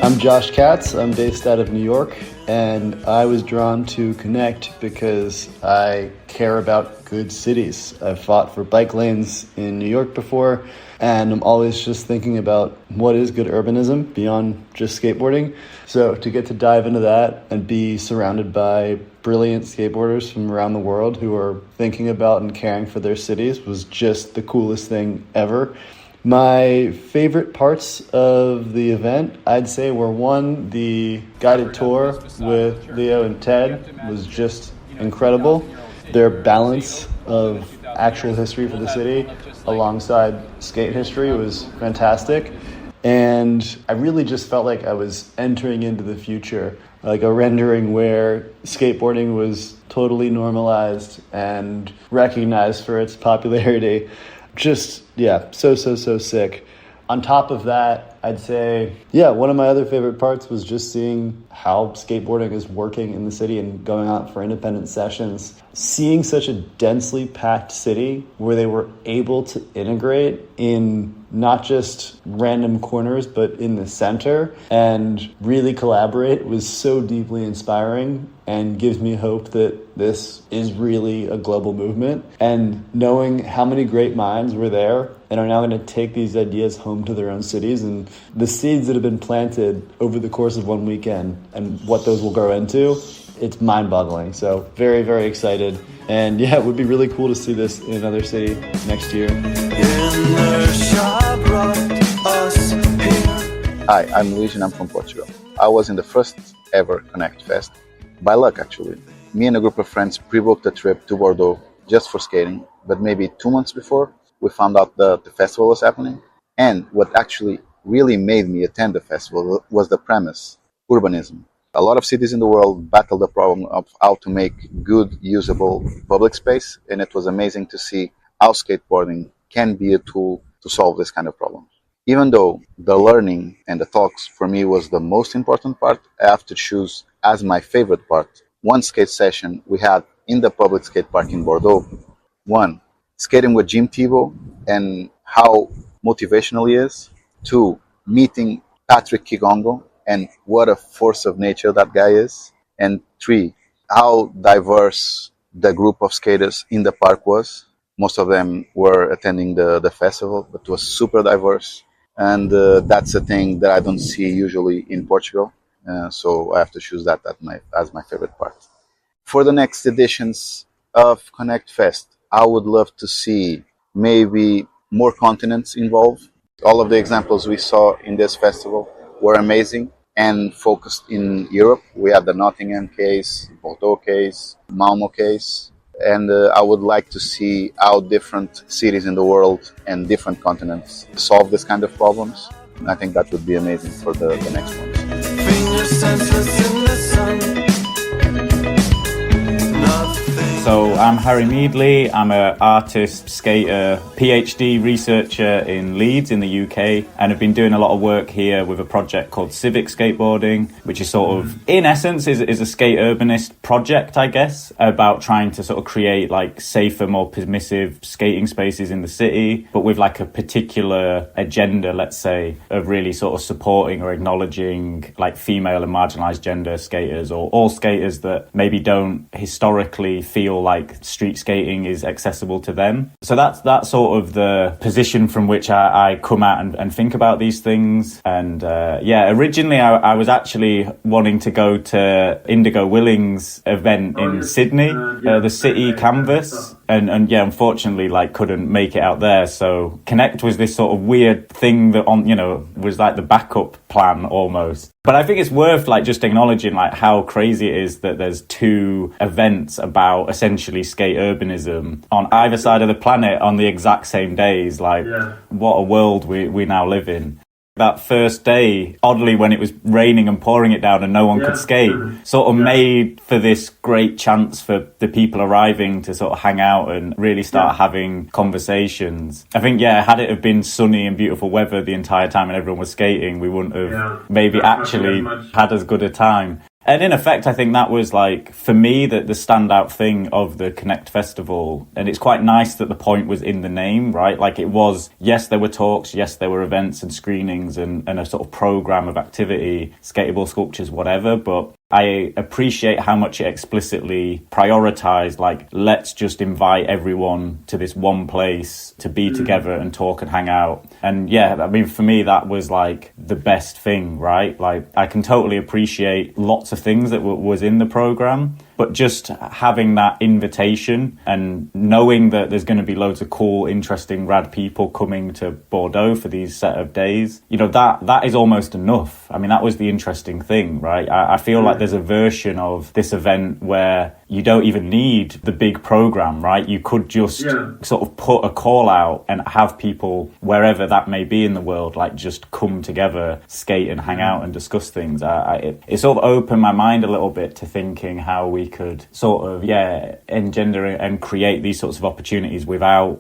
I'm Josh Katz. I'm based out of New York, and I was drawn to Connect because I care about good cities. I've fought for bike lanes in New York before, and I'm always just thinking about what is good urbanism beyond just skateboarding. So to get to dive into that and be surrounded by brilliant skateboarders from around the world who are thinking about and caring for their cities was just the coolest thing ever. My favorite parts of the event, I'd say, were one, the guided tour with Leo and Ted was just incredible. Their balance of actual history for the city alongside skate history was fantastic. And I really just felt like I was entering into the future, like a rendering where skateboarding was totally normalized and recognized for its popularity. Just, yeah, so sick. On top of that, I'd say, one of my other favorite parts was just seeing how skateboarding is working in the city and going out for independent sessions. Seeing such a densely packed city where they were able to integrate in not just random corners, but in the center and really collaborate was so deeply inspiring and gives me hope that this is really a global movement. And knowing how many great minds were there and are now going to take these ideas home to their own cities, and the seeds that have been planted over the course of one weekend and what those will grow into, it's mind-boggling. So very, very excited. And yeah, it would be really cool to see this in another city next year. Hi, I'm Luis and I'm from Portugal. I was in the first ever Connect Fest. By luck, actually. Me and a group of friends pre-booked a trip to Bordeaux just for skating, but maybe 2 months before, we found out the festival was happening. And what actually really made me attend the festival was the premise, urbanism. A lot of cities in the world battle the problem of how to make good, usable public space, and it was amazing to see how skateboarding can be a tool to solve this kind of problem. Even though the learning and the talks for me was the most important part, I have to choose as my favorite part one skate session we had in the public skate park in Bordeaux. One, skating with Jim Thibault and how motivational he is. Two, meeting Patrick Kigongo and what a force of nature that guy is. And three, how diverse the group of skaters in the park was. Most of them were attending the festival, but it was super diverse. And that's a thing that I don't see usually in Portugal. So I have to choose that as my favorite part. For the next editions of Connect Fest, I would love to see maybe more continents involved. All of the examples we saw in this festival were amazing and focused in Europe. We had the Nottingham case, Bordeaux case, Malmo case. And I would like to see how different cities in the world and different continents solve this kind of problems. And I think that would be amazing for the next ones. So I'm Harry Meadley. I'm an artist, skater, PhD researcher in Leeds in the UK, and I've been doing a lot of work here with a project called Civic Skateboarding, which is sort of, in essence, is a skate urbanist project, I guess, about trying to sort of create like safer, more permissive skating spaces in the city, but with like a particular agenda, let's say, of really sort of supporting or acknowledging like female and marginalized gender skaters, or all skaters that maybe don't historically feel like street skating is accessible to them. So that's sort of the position from which I come at and think about these things. And originally I was actually wanting to go to Indigo Willing's event in Sydney, the City Canvas. And unfortunately, like, couldn't make it out there. So Connect was this sort of weird thing that was like the backup plan almost. But I think it's worth like just acknowledging like how crazy it is that there's two events about essentially skate urbanism on either side of the planet on the exact same days. Like, what a world we now live in. That first day, oddly, when it was raining and pouring it down and no one could skate, sort of made for this great chance for the people arriving to sort of hang out and really start having conversations. I think, had it have been sunny and beautiful weather the entire time and everyone was skating, we wouldn't have maybe actually had as good a time. And in effect, I think that was like, for me, the standout thing of the Connect Festival. And it's quite nice that the point was in the name, right? Like it was, yes, there were talks, yes, there were events and screenings and a sort of program of activity, skatable sculptures, whatever. But I appreciate how much it explicitly prioritized, like, let's just invite everyone to this one place to be together and talk and hang out. And I mean, for me, that was like the best thing, right? Like, I can totally appreciate lots of things that was in the program, But just having that invitation and knowing that there's going to be loads of cool, interesting, rad people coming to Bordeaux for these set of days, you know, that is almost enough. I mean, that was the interesting thing, right? I feel like there's a version of this event where you don't even need the big program, right? You could just sort of put a call out and have people, wherever that may be in the world, like just come together, skate and hang out and discuss things. It sort of opened my mind a little bit to thinking how we could sort of, engender and create these sorts of opportunities without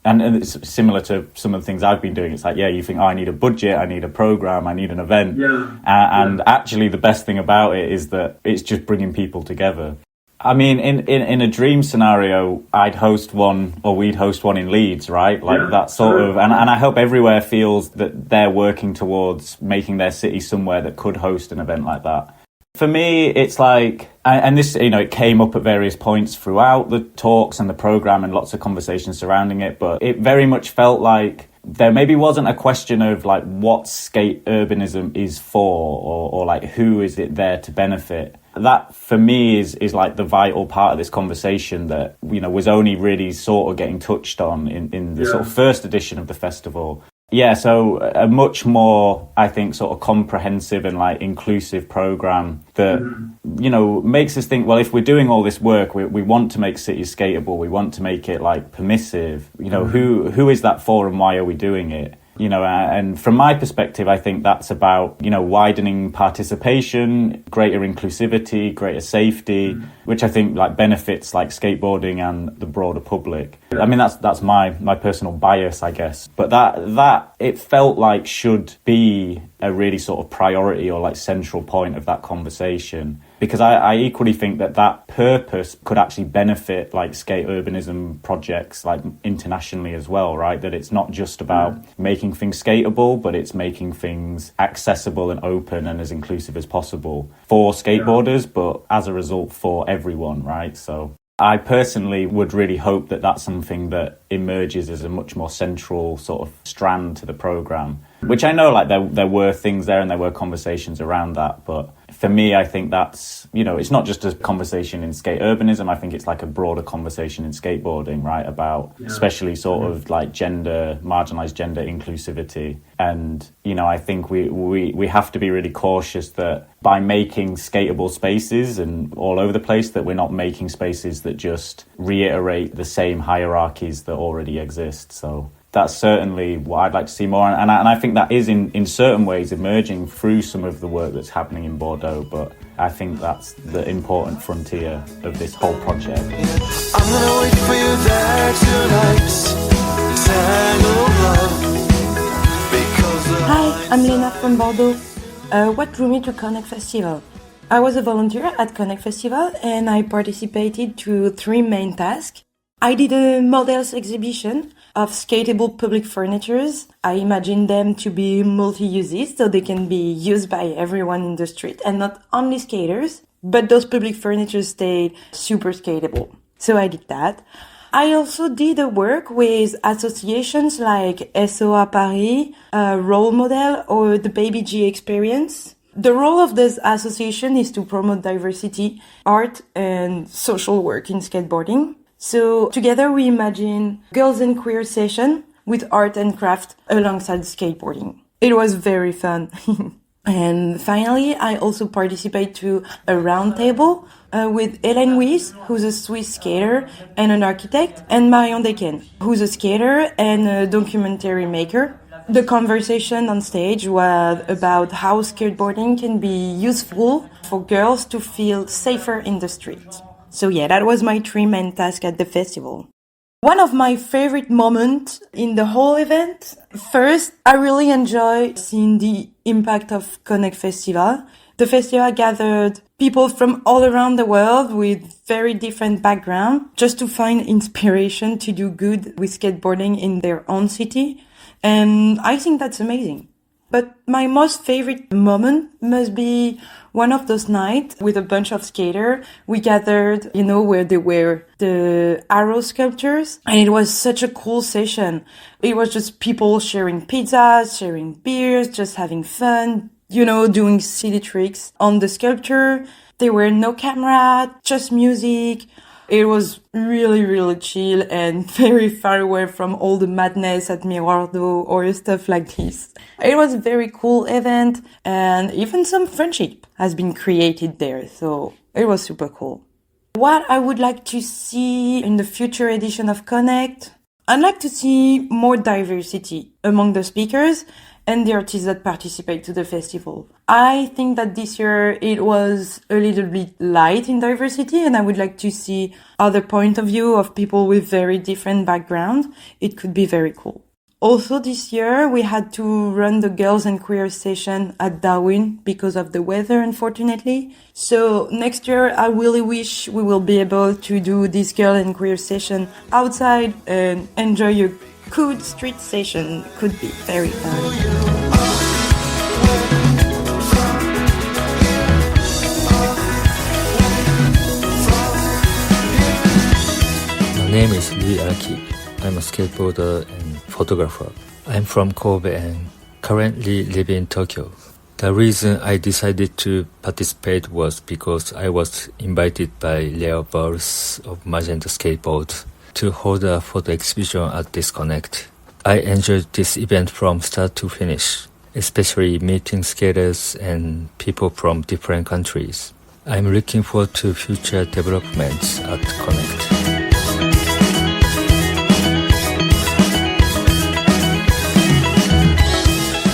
and it's similar to some of the things I've been doing. It's like, you think, I need a budget, I need a program, I need an event. And actually the best thing about it is that it's just bringing people together. I mean, in a dream scenario, I'd host one, or we'd host one in Leeds, right? That sort of, and I hope everywhere feels that they're working towards making their city somewhere that could host an event like that. For me, it's like, and this, you know, it came up at various points throughout the talks and the program and lots of conversations surrounding it, but it very much felt like there maybe wasn't a question of like what skate urbanism is for, or like who is it there to benefit. That for me is like the vital part of this conversation that, you know, was only really sort of getting touched on in the sort of first edition of the festival. So a much more, I think, sort of comprehensive and like inclusive program that, you know, makes us think, well, if we're doing all this work, we want to make cities skateable, we want to make it like permissive, you know, who is that for and why are we doing it? You know, and from my perspective, I think that's about, you know, widening participation, greater inclusivity, greater safety, which I think like benefits like skateboarding and the broader public. I mean, that's my personal bias, I guess. But that it felt like should be a really sort of priority or like central point of that conversation. Because I equally think that purpose could actually benefit like skate urbanism projects like internationally as well, right? That it's not just about making things skateable, but it's making things accessible and open and as inclusive as possible for skateboarders, but as a result for everyone, right? So I personally would really hope that that's something that emerges as a much more central sort of strand to the program, which I know like there were things there and there were conversations around that, but for me, I think that's, you know, it's not just a conversation in skate urbanism. I think it's like a broader conversation in skateboarding, right? About especially sort of like marginalized gender inclusivity. And, you know, I think we have to be really cautious that by making skateable spaces and all over the place, that we're not making spaces that just reiterate the same hierarchies that already exist. So that's certainly what I'd like to see more. And I think that is in certain ways emerging through some of the work that's happening in Bordeaux. But I think that's the important frontier of this whole project. I'm gonna wait for you there tonight. Hi, I'm Lena from Bordeaux. What drew me to Connect Festival? I was a volunteer at Connect Festival and I participated to 3 main tasks. I did a models exhibition of skateable public furnitures. I imagined them to be multi-uses, so they can be used by everyone in the street and not only skaters, but those public furnitures stay super skateable. So I did that. I also did a work with associations like SOA Paris, Role Model, or the Baby G Experience. The role of this association is to promote diversity, art, and social work in skateboarding. So together we imagine girls and queer session with art and craft alongside skateboarding. It was very fun. And finally, I also participate to a roundtable with Helen Wyss, who's a Swiss skater and an architect, and Marion Deken, who's a skater and a documentary maker. The conversation on stage was about how skateboarding can be useful for girls to feel safer in the street. So yeah, that was my 3 main tasks at the festival. One of my favorite moments in the whole event, first, I really enjoyed seeing the impact of Connect Festival. The festival gathered people from all around the world with very different backgrounds just to find inspiration to do good with skateboarding in their own city. And I think that's amazing. But my most favorite moment must be one of those nights with a bunch of skaters. We gathered, you know, where they were the arrow sculptures. And it was such a cool session. It was just people sharing pizzas, sharing beers, just having fun, you know, doing silly tricks on the sculpture. There were no camera, just music. It was really, really chill and very far away from all the madness at Bordeaux or stuff like this. It was a very cool event, and even some friendship has been created there, so it was super cool. What I would like to see in the future edition of Connect, I'd like to see more diversity among the speakers and the artists that participate to the festival. I think that this year it was a little bit light in diversity, and I would like to see other point of view of people with very different background. It could be very cool. Also this year we had to run the Girls and Queer session at Darwin because of the weather, unfortunately. So next year I really wish we will be able to do this Girl and Queer session outside and enjoy a good street session. Could be very fun. My name is Lui Araki. I'm a skateboarder and photographer. I'm from Kobe and currently live in Tokyo. The reason I decided to participate was because I was invited by Leo Valls of Magenta Skateboard to hold a photo exhibition at this Connect. I enjoyed this event from start to finish, especially meeting skaters and people from different countries. I'm looking forward to future developments at Connect.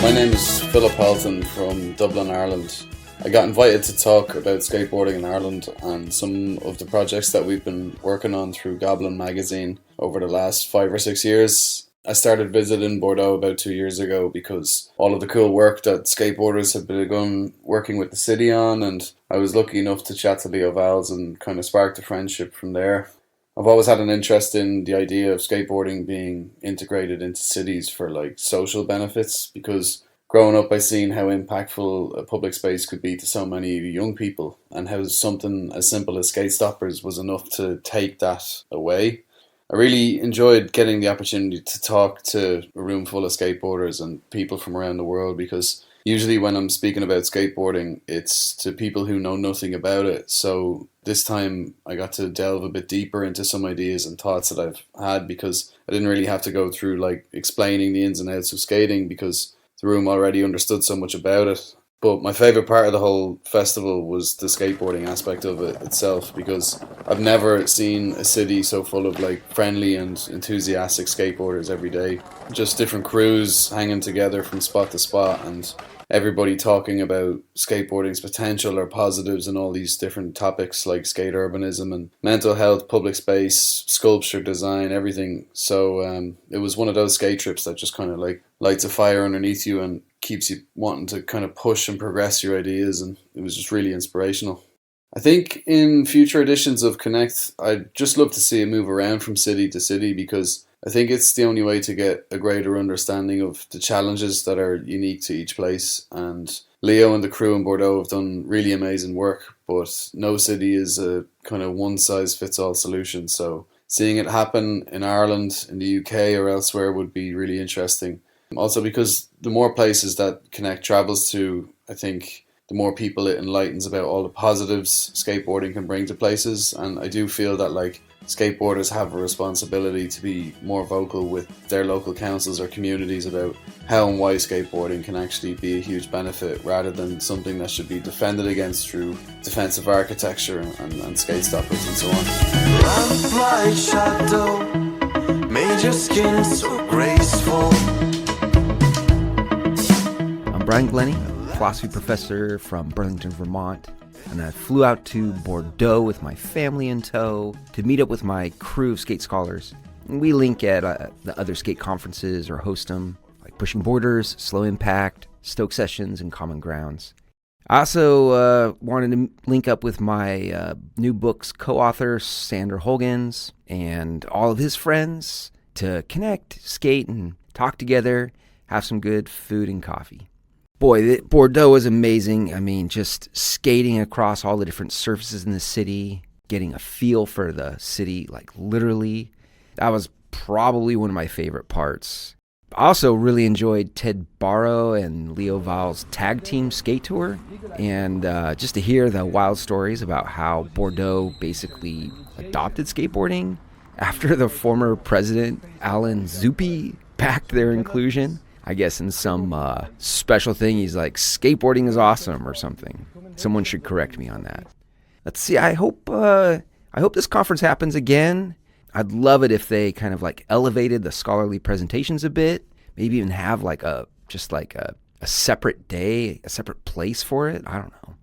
My name is Philip Halton from Dublin, Ireland. I got invited to talk about skateboarding in Ireland and some of the projects that we've been working on through Goblin magazine over the last 5 or 6 years. I started visiting Bordeaux about 2 years ago because all of the cool work that skateboarders have begun working with the city on, and I was lucky enough to chat to Leo Valls and kind of sparked a friendship from there. I've always had an interest in the idea of skateboarding being integrated into cities for like social benefits, because growing up I seen how impactful a public space could be to so many young people, and how something as simple as skate stoppers was enough to take that away. I really enjoyed getting the opportunity to talk to a room full of skateboarders and people from around the world, because usually when I'm speaking about skateboarding, it's to people who know nothing about it. So this time I got to delve a bit deeper into some ideas and thoughts that I've had, because I didn't really have to go through like explaining the ins and outs of skating, because the room already understood so much about it. But my favourite part of the whole festival was the skateboarding aspect of it itself, because I've never seen a city so full of like friendly and enthusiastic skateboarders every day. Just different crews hanging together from spot to spot, and everybody talking about skateboarding's potential or positives and all these different topics like skate urbanism and mental health, public space, sculpture, design, everything. So it was one of those skate trips that just kind of like lights a fire underneath you and keeps you wanting to kind of push and progress your ideas, and it was just really inspirational. I think in future editions of Connect, I'd just love to see it move around from city to city, because I think it's the only way to get a greater understanding of the challenges that are unique to each place. And Leo and the crew in Bordeaux have done really amazing work, but no city is a kind of one-size-fits-all solution. So seeing it happen in Ireland, in the UK or elsewhere would be really interesting. Also because the more places that Connect travels to, I think the more people it enlightens about all the positives skateboarding can bring to places. And I do feel that like skateboarders have a responsibility to be more vocal with their local councils or communities about how and why skateboarding can actually be a huge benefit, rather than something that should be defended against through defensive architecture and skate stoppers and so on. Lamplight shadow made your skin so graceful. I'm Brian Glennie, philosophy professor from Burlington, Vermont. And I flew out to Bordeaux with my family in tow to meet up with my crew of skate scholars. And we link at the other skate conferences or host them, like Pushing Borders, Slow Impact, Stoke Sessions, and Common Grounds. I also wanted to link up with my new book's co-author, Sander Holgens, and all of his friends to connect, skate, and talk together, have some good food and coffee. Boy, Bordeaux was amazing. I mean, just skating across all the different surfaces in the city, getting a feel for the city, like literally. That was probably one of my favorite parts. I also really enjoyed Ted Barrow and Leo Valls' tag team skate tour, and just to hear the wild stories about how Bordeaux basically adopted skateboarding after the former president, Alan Zuppi, backed their inclusion. I guess in some special thing, he's like, skateboarding is awesome or something. Someone should correct me on that. Let's see, I hope this conference happens again. I'd love it if they kind of like elevated the scholarly presentations a bit, maybe even have like a separate day, a separate place for it. I don't know.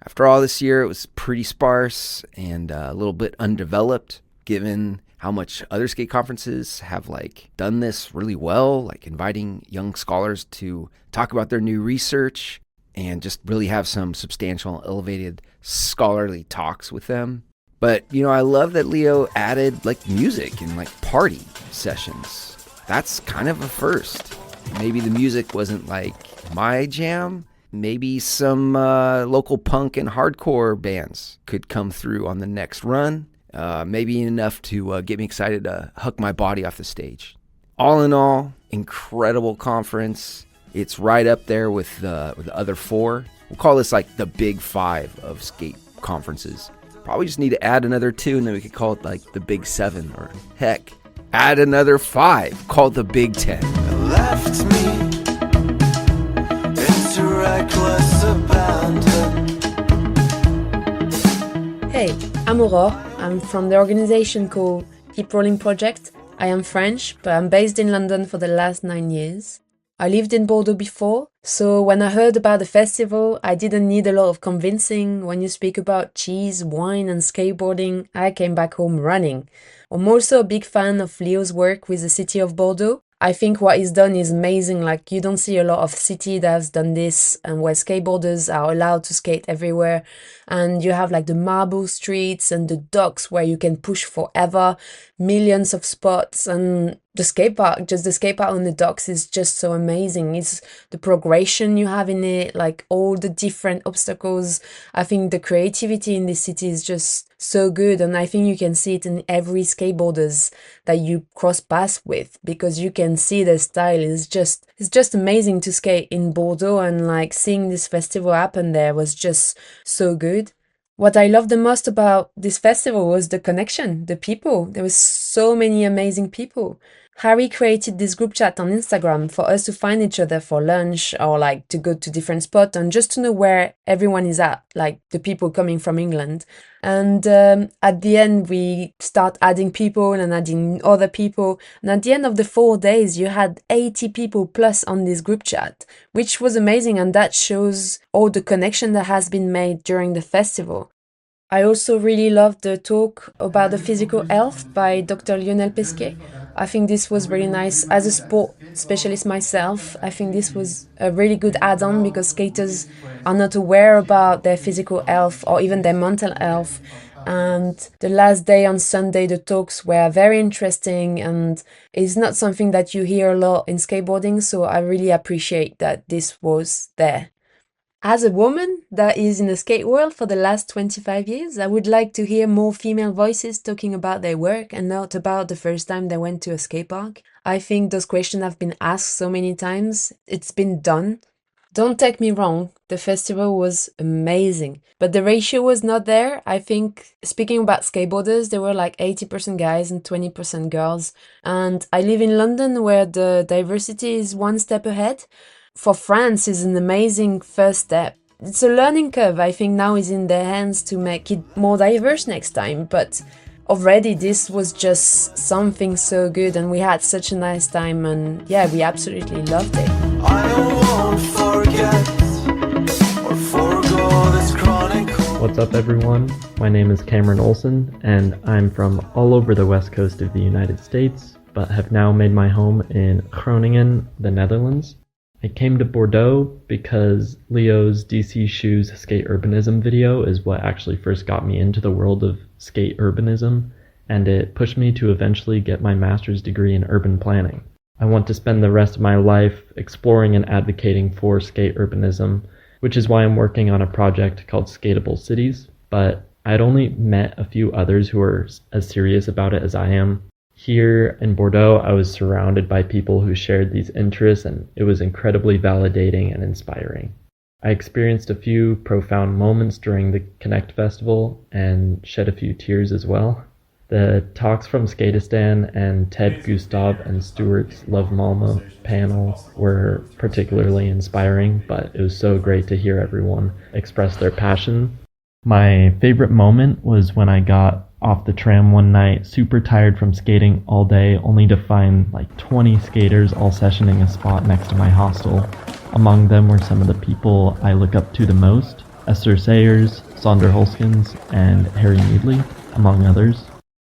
After all, this year it was pretty sparse and a little bit undeveloped, given how much other skate conferences have like done this really well, like inviting young scholars to talk about their new research and just really have some substantial, elevated scholarly talks with them. But, you know, I love that Leo added like music and like party sessions. That's kind of a first. Maybe the music wasn't like my jam. Maybe some local punk and hardcore bands could come through on the next run. Maybe enough to get me excited to huck my body off the stage. All in all, incredible conference. It's right up there with the other four. We'll call this like the big five of skate conferences. Probably just need to add another 2, and then we could call it like the big 7, or heck, add another 5, called the big 10. Left me into reckless abandon. Hey, I'm Aurore. I'm from the organization called Keep Rolling Project. I am French, but I'm based in London for the last 9 years. I lived in Bordeaux before, so when I heard about the festival, I didn't need a lot of convincing. When you speak about cheese, wine and skateboarding, I came back home running. I'm also a big fan of Leo's work with the city of Bordeaux. I think what he's done is amazing. Like, you don't see a lot of city that has done this, and where skateboarders are allowed to skate everywhere. And you have like the marble streets and the docks where you can push forever, millions of spots, and the skate park, just the skate park on the docks is just so amazing. It's the progression you have in it, like all the different obstacles. I think the creativity in this city is just so good, and I think you can see it in every skateboarders that you cross paths with, because you can see the style is it's just amazing to skate in Bordeaux, and like seeing this festival happen there was just so good. What I loved the most about this festival was the connection, the people. There was so many amazing people. Harry created this group chat on Instagram for us to find each other for lunch, or like to go to different spots and just to know where everyone is at, like the people coming from England. And at the end, we start adding people and adding other people. And at the end of the 4 days, you had 80 people plus on this group chat, which was amazing. And that shows all the connection that has been made during the festival. I also really loved the talk about the physical health by Dr. Lionel Pesquet. I think this was really nice. As a sport specialist myself, I think this was a really good add-on, because skaters are not aware about their physical health or even their mental health. And the last day on Sunday, the talks were very interesting, and it's not something that you hear a lot in skateboarding, so I really appreciate that this was there. As a woman that is in the skate world for the last 25 years, I would like to hear more female voices talking about their work and not about the first time they went to a skate park. I think those questions have been asked so many times. It's been done. Don't take me wrong, the festival was amazing, but the ratio was not there. I think, speaking about skateboarders, there were like 80% guys and 20% girls. And I live in London, where the diversity is one step ahead. For France, is an amazing first step. It's a learning curve. I think now is in their hands to make it more diverse next time. But already this was just something so good, and we had such a nice time, and yeah, we absolutely loved it. I won't forget or forgo this chronic. What's up, everyone? My name is Cameron Olson, and I'm from all over the west coast of the United States, but have now made my home in Groningen, the Netherlands. I came to Bordeaux because Leo's DC Shoes skate urbanism video is what actually first got me into the world of skate urbanism, and it pushed me to eventually get my master's degree in urban planning. I want to spend the rest of my life exploring and advocating for skate urbanism, which is why I'm working on a project called Skateable Cities, but I'd only met a few others who are as serious about it as I am. Here in Bordeaux, I was surrounded by people who shared these interests, and it was incredibly validating and inspiring. I experienced a few profound moments during the Connect Festival and shed a few tears as well. The talks from Skatistan and Ted, Gustav, and Stuart's Love Malmo panel were particularly inspiring, but it was so great to hear everyone express their passion. My favorite moment was when I got off the tram one night, super tired from skating all day, only to find like 20 skaters all sessioning a spot next to my hostel. Among them were some of the people I look up to the most, Esther Sayers, Sander Holskins, and Harry Meadley, among others.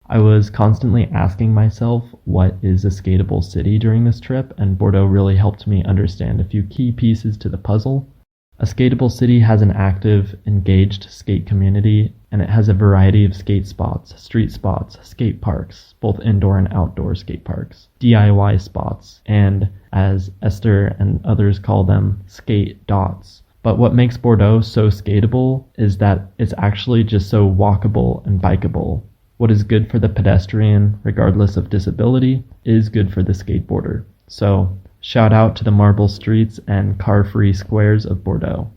I was constantly asking myself, what is a skateable city during this trip, and Bordeaux really helped me understand a few key pieces to the puzzle. A skateable city has an active, engaged skate community, and it has a variety of skate spots, street spots, skate parks, both indoor and outdoor skate parks, DIY spots, and, as Esther and others call them, skate dots. But what makes Bordeaux so skateable is that it's actually just so walkable and bikeable. What is good for the pedestrian, regardless of disability, is good for the skateboarder. So, shout out to the marble streets and car-free squares of Bordeaux.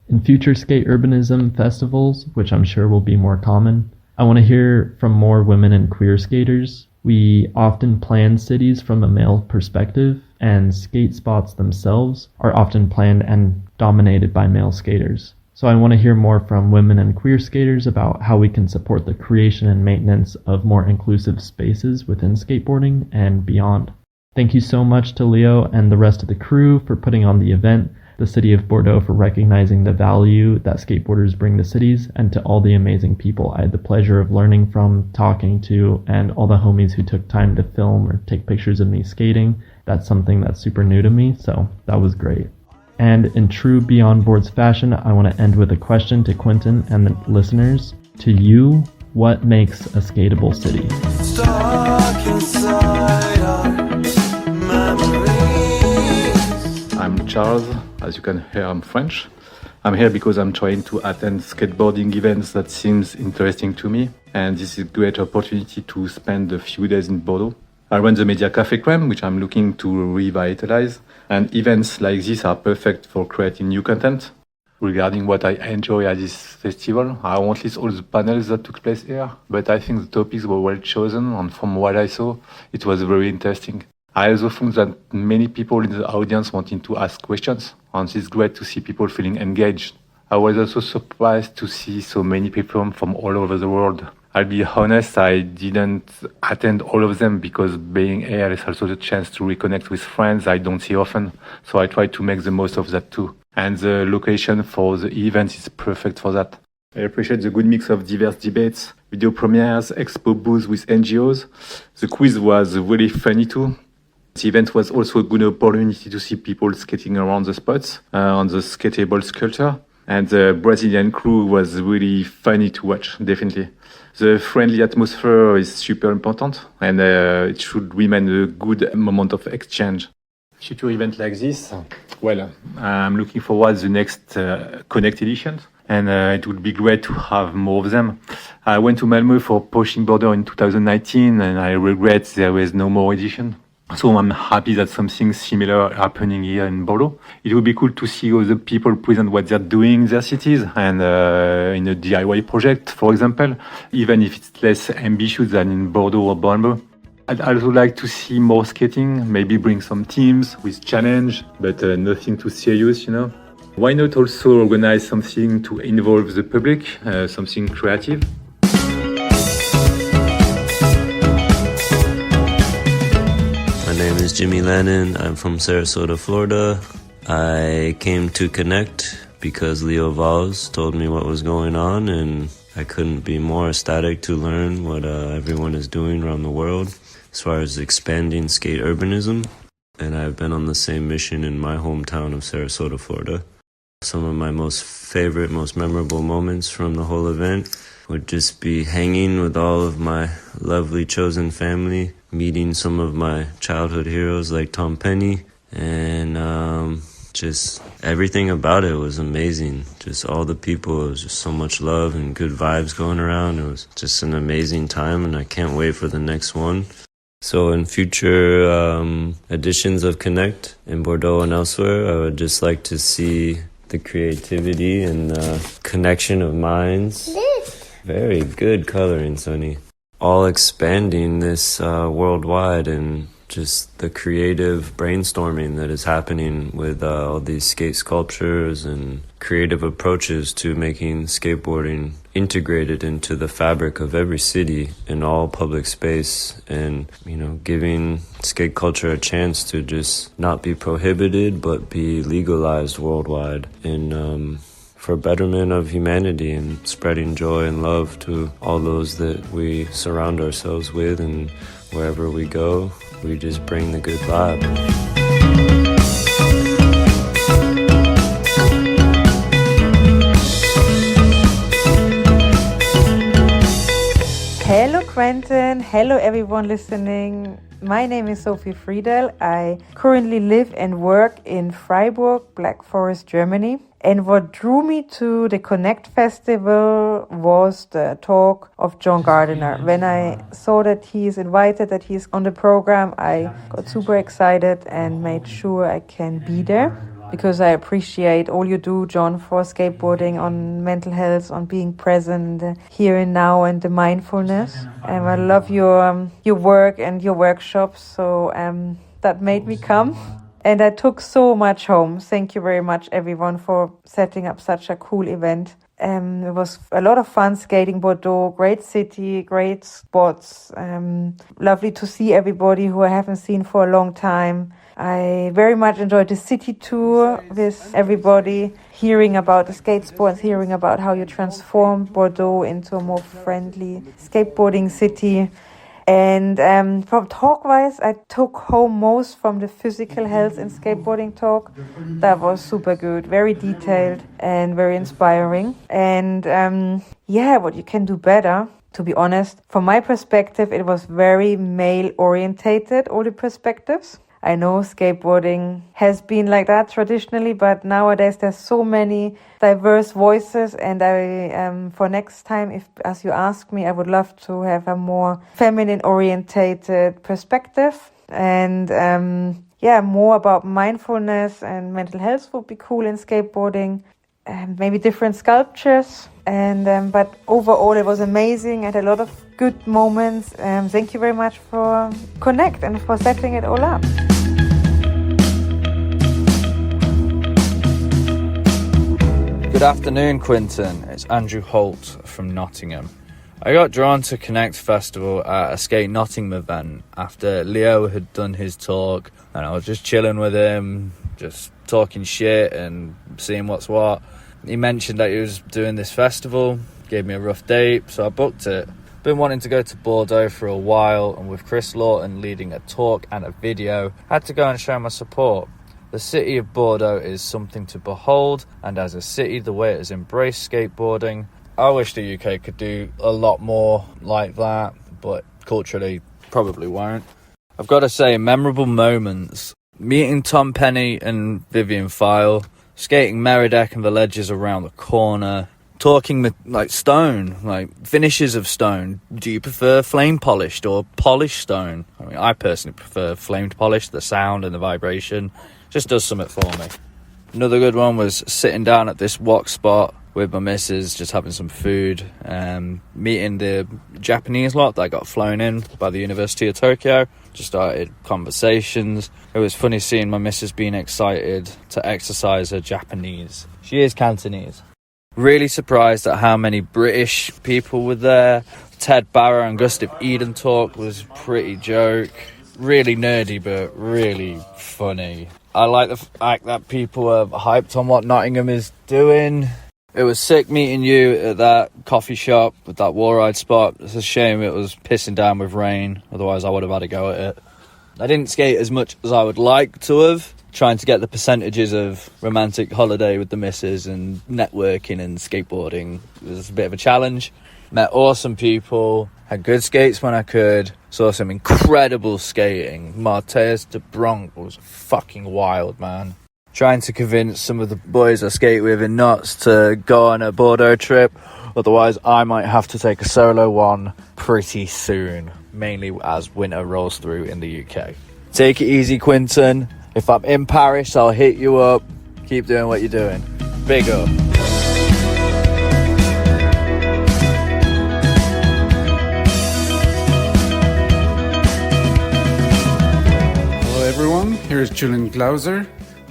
In future skate urbanism festivals, which I'm sure will be more common, I want to hear from more women and queer skaters. We often plan cities from a male perspective, and skate spots themselves are often planned and dominated by male skaters. So I want to hear more from women and queer skaters about how we can support the creation and maintenance of more inclusive spaces within skateboarding and beyond. Thank you so much to Leo and the rest of the crew for putting on the event, the City of Bordeaux for recognizing the value that skateboarders bring to cities, and to all the amazing people I had the pleasure of learning from, talking to, and all the homies who took time to film or take pictures of me skating. That's something that's super new to me, so that was great. And in true Beyond Boards fashion, I want to end with a question to Quentin and the listeners. To you, what makes a skateable city? Stuck inside our memories. I'm Charles. As you can hear, I'm French. I'm here because I'm trying to attend skateboarding events that seems interesting to me, and this is a great opportunity to spend a few days in Bordeaux. I run the Media Café Crème, which I'm looking to revitalize, and events like this are perfect for creating new content. Regarding what I enjoy at this festival, I won't list all the panels that took place here, but I think the topics were well chosen, and from what I saw, it was very interesting. I also think that many people in the audience wanting to ask questions, and it's great to see people feeling engaged. I was also surprised to see so many people from all over the world. I'll be honest, I didn't attend all of them because being here is also the chance to reconnect with friends I don't see often, so I try to make the most of that too. And the location for the event is perfect for that. I appreciate the good mix of diverse debates, video premieres, expo booths with NGOs. The quiz was really funny too. The event was also a good opportunity to see people skating around the spots on the skateable sculpture. And the Brazilian crew was really funny to watch, definitely. The friendly atmosphere is super important, and it should remain a good moment of exchange. Future event like this, well, I'm looking forward to the next Connect edition, and it would be great to have more of them. I went to Malmö for Pushing Border in 2019, and I regret there was no more edition. So I'm happy that something similar happening here in Bordeaux. It would be cool to see all the people present what they're doing in their cities and in a DIY project, for example, even if it's less ambitious than in Bordeaux or Malmö. I'd also like to see more skating, maybe bring some teams with challenge, but nothing too serious, you know. Why not also organize something to involve the public, something creative? My name is Jimmy Lannon. I'm from Sarasota, Florida. I came to Connect because Leo Valls told me what was going on, and I couldn't be more ecstatic to learn what everyone is doing around the world as far as expanding skate urbanism. And I've been on the same mission in my hometown of Sarasota, Florida. Some of my most favorite, most memorable moments from the whole event would just be hanging with all of my lovely chosen family, meeting some of my childhood heroes like Tom Penny, and just everything about it was amazing. Just all the people, it was just so much love and good vibes going around. It was just an amazing time, and I can't wait for the next one. So in future editions of Connect in Bordeaux and elsewhere, I would just like to see the creativity and the connection of minds. Very good coloring, Sonny. All expanding this worldwide, and just the creative brainstorming that is happening with all these skate sculptures and creative approaches to making skateboarding integrated into the fabric of every city in all public space, and giving skate culture a chance to just not be prohibited but be legalized worldwide, and for betterment of humanity and spreading joy and love to all those that we surround ourselves with, and wherever we go, we just bring the good vibe. Hello Quentin, hello everyone listening. My name is Sophie Friedel. I currently live and work in Freiburg, Black Forest, Germany. And what drew me to the Connect Festival was the talk of John Gardiner. When I saw that he is invited, that he's on the program, I got super excited and made sure I can be there, because I appreciate all you do, John, for skateboarding, on mental health, on being present here and now, and the mindfulness. And I love your work and your workshops, so that made me come. And I took so much home. Thank you very much, everyone, for setting up such a cool event. It was a lot of fun skating Bordeaux. Great city, great spots. Lovely to see everybody who I haven't seen for a long time. I very much enjoyed the city tour with everybody, hearing about the skate sports, hearing about how you transformed Bordeaux into a more friendly skateboarding city. And from talk-wise, I took home most from the physical health and skateboarding talk. That was super good, very detailed and very inspiring. And what you can do better, to be honest. From my perspective, it was very male-orientated, all the perspectives. I know skateboarding has been like that traditionally, but nowadays there's so many diverse voices, and I, for next time, if as you ask me, I would love to have a more feminine-orientated perspective, and more about mindfulness and mental health would be cool in skateboarding. Maybe different sculptures, and but overall it was amazing and a lot of good moments. Thank you very much for Connect and for setting it all up. Good afternoon, Quinton. It's Andrew Holt from Nottingham. I got drawn to Connect Festival at a Skate Nottingham event after Leo had done his talk, and I was just chilling with him, just talking shit and seeing what's what. He mentioned that he was doing this festival, gave me a rough date, so I booked it. Been wanting to go to Bordeaux for a while, and with Chris Lawton leading a talk and a video, had to go and show my support. The city of Bordeaux is something to behold, and as a city, the way it has embraced skateboarding, I wish the UK could do a lot more like that, but culturally probably won't. I've got to say, memorable moments. Meeting Tom Penny and Vivian File, skating Meredek and the ledges around the corner, talking like stone, like finishes of stone. Do you prefer flame polished or polished stone? I mean, I personally prefer flamed polished, the sound and the vibration just does something for me. Another good one was sitting down at this wok spot with my missus, just having some food, meeting the Japanese lot that got flown in by the University of Tokyo. Just started conversations. It was funny seeing my missus being excited to exercise her Japanese. She is Cantonese. Really surprised at how many British people were there. Ted Barrow and Gustav Eden talk was pretty joke. Really nerdy, but really funny. I like the fact that people are hyped on what Nottingham is doing. It was sick meeting you at that coffee shop with that wall ride spot. It's a shame it was pissing down with rain. Otherwise, I would have had a go at it. I didn't skate as much as I would like to have. Trying to get the percentages of romantic holiday with the missus and networking and skateboarding was a bit of a challenge. Met awesome people. Had good skates when I could. Saw some incredible skating. Martez to Bronx was fucking wild, man. Trying to convince some of the boys I skate with in Knots to go on a Bordeaux trip. Otherwise, I might have to take a solo one pretty soon. mainly as winter rolls through in the UK. Take it easy, Quinton. If I'm in Paris, I'll hit you up. Keep doing what you're doing. Big up. Hello everyone, here's Julien Glauser.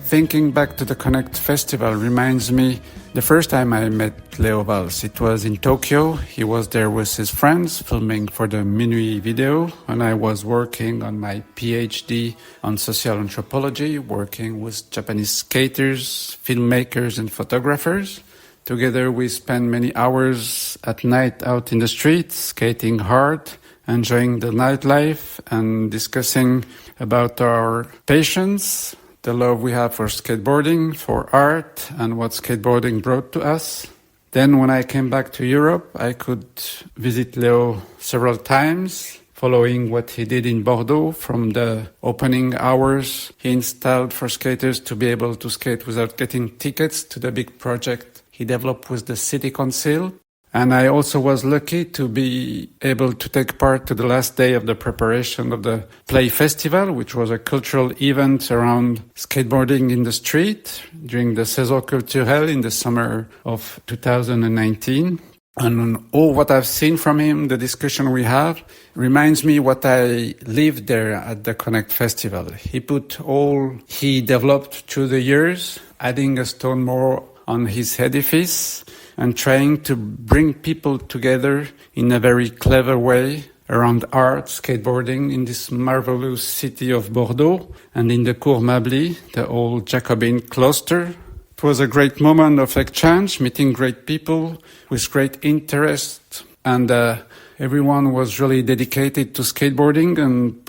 Thinking back to the Connect Festival reminds me the first time I met Leo Valls. It was in Tokyo. He was there with his friends filming for the Minuit video, and I was working on my PhD on social anthropology, working with Japanese skaters, filmmakers and photographers. Together we spent many hours at night out in the streets, skating hard, enjoying the nightlife and discussing about our passions, the love we have for skateboarding, for art, and what skateboarding brought to us. Then when I came back to Europe, I could visit Leo several times, following what he did in Bordeaux from the opening hours he installed for skaters to be able to skate without getting tickets to the big project he developed with the city council. And I also was lucky to be able to take part to the last day of the preparation of the Play Festival, which was a cultural event around skateboarding in the street during the Saison Culturelle in the summer of 2019. And all what I've seen from him, the discussion we have, reminds me what I lived there at the Connect Festival. He put all he developed through the years, adding a stone more on his edifice, and trying to bring people together in a very clever way around art, skateboarding in this marvelous city of Bordeaux and in the Cours Meadley, the old Jacobin cloister. It was a great moment of exchange, meeting great people with great interest, and everyone was really dedicated to skateboarding and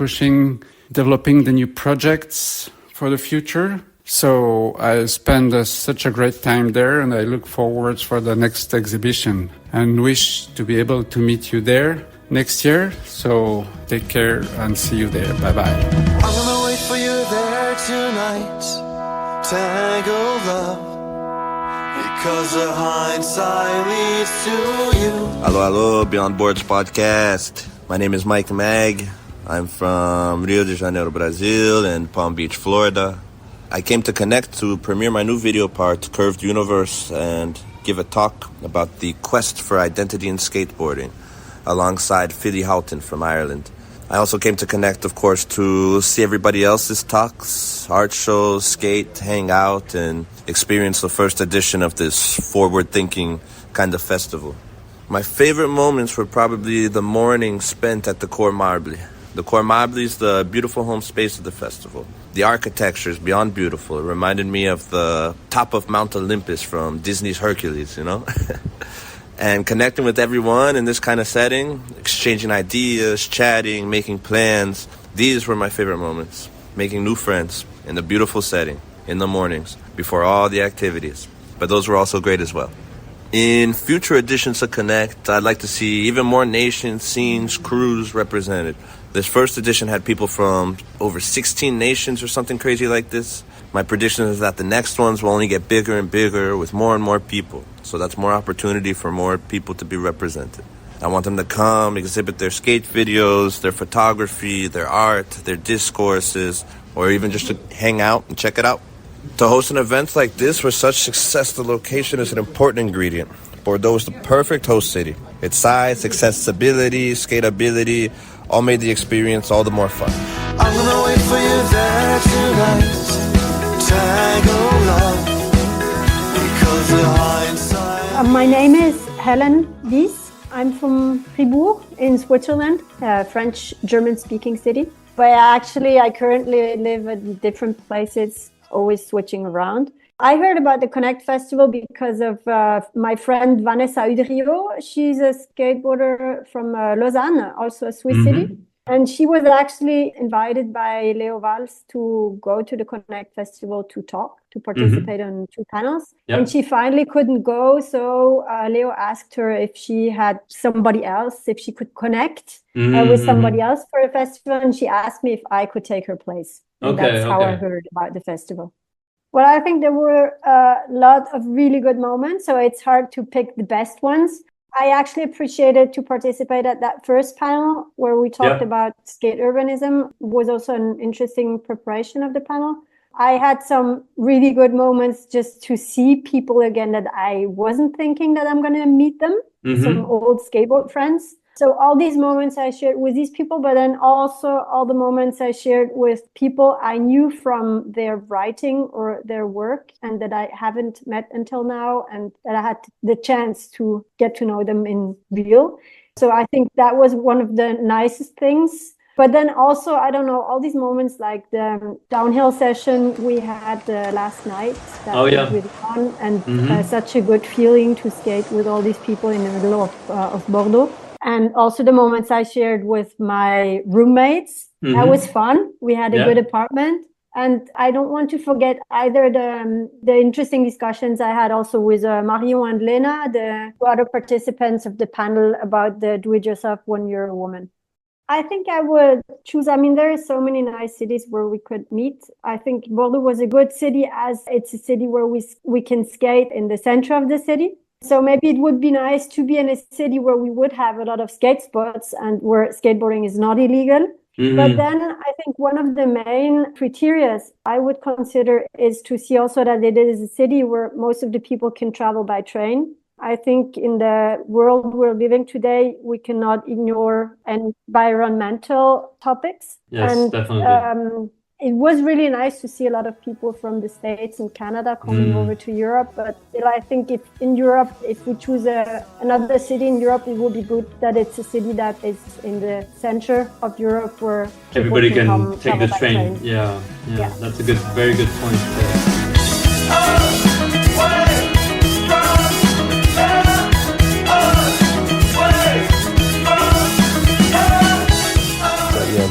developing the new projects for the future. So I spent such a great time there, and I look forward for the next exhibition and wish to be able to meet you there next year. So take care and see you there. Bye-bye. I'm gonna wait for you there tonight, tangled up, because the hindsight leads to you. Hello, Beyond Boards podcast. My name is Mike Mag. I'm from Rio de Janeiro, Brazil, and Palm Beach, Florida. I came to Connect to premiere my new video part, Curved Universe, and give a talk about the quest for identity in skateboarding, alongside Philly Houghton from Ireland. I also came to Connect, of course, to see everybody else's talks, art shows, skate, hang out, and experience the first edition of this forward-thinking kind of festival. My favorite moments were probably the morning spent at the Cours Meadley. The Cours Meadley is the beautiful home space of the festival. The architecture is beyond beautiful. It reminded me of the top of Mount Olympus from Disney's Hercules, you know? And connecting with everyone in this kind of setting, exchanging ideas, chatting, making plans. These were my favorite moments. Making new friends in a beautiful setting in the mornings before all the activities. But those were also great as well. In future editions of Connect, I'd like to see even more nations, scenes, crews represented. This first edition had people from over 16 nations or something crazy like this. My prediction is that the next ones will only get bigger and bigger with more and more people. So that's more opportunity for more people to be represented. I want them to come, exhibit their skate videos, their photography, their art, their discourses, or even just to hang out and check it out. To host an event like this with such success, the location is an important ingredient. Bordeaux is the perfect host city. Its size, accessibility, skateability, all made the experience all the more fun. I'm gonna wait for you there tonight, tangled up, because the hindsight. My name is Helen Wyss. I'm from Fribourg in Switzerland, a French German-speaking city. But I currently live at different places, always switching around. I heard about the Connect Festival because of my friend Vanessa Udrio. She's a skateboarder from Lausanne, also a Swiss city. And she was actually invited by Leo Valls to go to the Connect Festival to participate on 2 panels. Yep. And she finally couldn't go. So Leo asked her if she had somebody else, if she could connect with somebody else for a festival. And she asked me if I could take her place. And that's how I heard about the festival. Well, I think there were a lot of really good moments, so it's hard to pick the best ones. I actually appreciated to participate at that first panel where we talked about skate urbanism. It was also an interesting preparation of the panel. I had some really good moments just to see people again that I wasn't thinking that I'm going to meet them, some old skateboard friends. So all these moments I shared with these people, but then also all the moments I shared with people I knew from their writing or their work and that I haven't met until now, and that I had the chance to get to know them in real. So I think that was one of the nicest things. But then also, I don't know, all these moments like the downhill session we had last night, that was really fun, and such a good feeling to skate with all these people in the middle of Bordeaux. And also the moments I shared with my roommates, that was fun. We had a good apartment. And I don't want to forget either the interesting discussions I had also with Marion and Lena, the other participants of the panel about the do-it-yourself when you're a woman. I think I would choose, I mean, there are so many nice cities where we could meet. I think Bordeaux was a good city as it's a city where we can skate in the center of the city. So maybe it would be nice to be in a city where we would have a lot of skate spots and where skateboarding is not illegal. But then I think one of the main criteria I would consider is to see also that it is a city where most of the people can travel by train. I think in the world we're living today, we cannot ignore environmental topics. Yes, and, definitely. It was really nice to see a lot of people from the States and Canada coming over to Europe. But still, I think if in Europe, if we choose another city in Europe, it would be good that it's a city that is in the center of Europe where Everybody can take the train. Yeah, that's a very good point.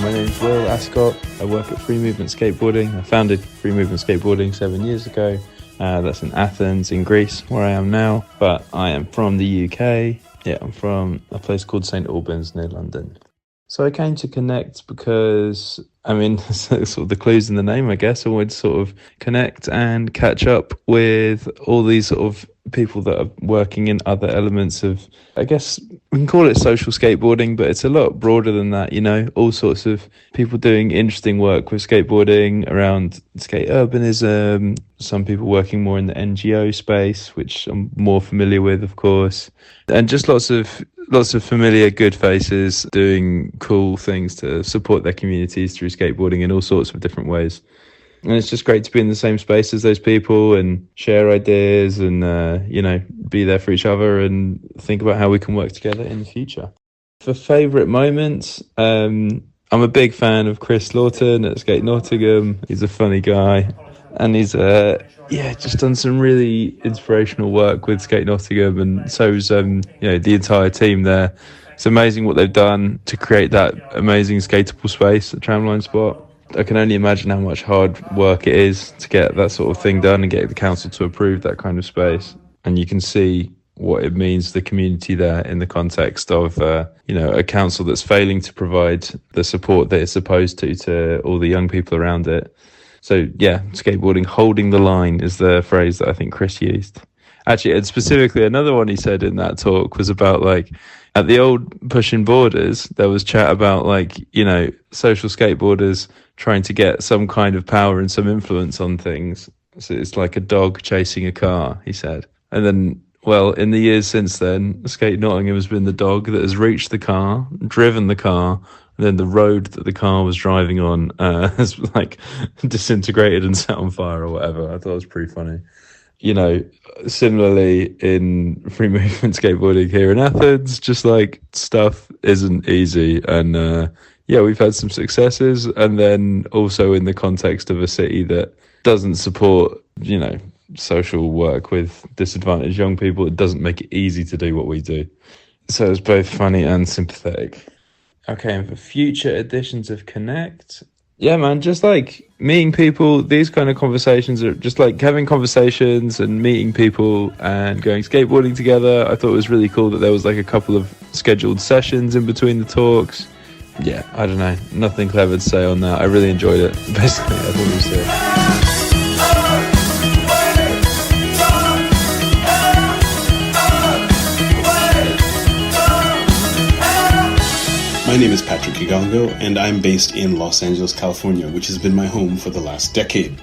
My name's Will Ascott. I work at Free Movement Skateboarding. I founded Free Movement Skateboarding 7 years ago. That's in Athens, in Greece, where I am now. But I am from the UK. Yeah, I'm from a place called St Albans near London. So I came to Connect because, I mean, sort of the clues in the name, I guess. I wanted to sort of connect and catch up with all these sort of people that are working in other elements of, I guess we can call it social skateboarding, but it's a lot broader than that, you know, all sorts of people doing interesting work with skateboarding around skate urbanism, some people working more in the NGO space, which I'm more familiar with, of course, and just lots of familiar good faces doing cool things to support their communities through skateboarding in all sorts of different ways. And it's just great to be in the same space as those people and share ideas and, you know, be there for each other and think about how we can work together in the future. For favourite moments, I'm a big fan of Chris Lawton at Skate Nottingham. He's a funny guy and he's, just done some really inspirational work with Skate Nottingham, and so's, you know, the entire team there. It's amazing what they've done to create that amazing skateable space at Tramline Spot. I can only imagine how much hard work it is to get that sort of thing done and get the council to approve that kind of space. And you can see what it means to the community there in the context of, you know, a council that's failing to provide the support that it's supposed to all the young people around it. So yeah, skateboarding, holding the line is the phrase that I think Chris used. Actually, and specifically another one he said in that talk was about, like, at the old Pushing Borders, there was chat about, like, you know, social skateboarders trying to get some kind of power and some influence on things. So it's like a dog chasing a car, he said. And then, well, in the years since then, Skate Nottingham has been the dog that has reached the car, driven the car, and then the road that the car was driving on has, like, disintegrated and set on fire or whatever. I thought it was pretty funny. You know, similarly in free movement skateboarding here in Athens, just like stuff isn't easy. And yeah, we've had some successes. And then also in the context of a city that doesn't support, you know, social work with disadvantaged young people, it doesn't make it easy to do what we do. So it's both funny and sympathetic. Okay, and for future editions of Connect, yeah, man, just like meeting people, these kind of conversations are just like having conversations and meeting people and going skateboarding together. I thought it was really cool that there was like a couple of scheduled sessions in between the talks. Yeah, I don't know, nothing clever to say on that. I really enjoyed it. Basically, I thought it was sick. name is Patrick Igongo, and I'm based in Los Angeles, California, which has been my home for the last decade.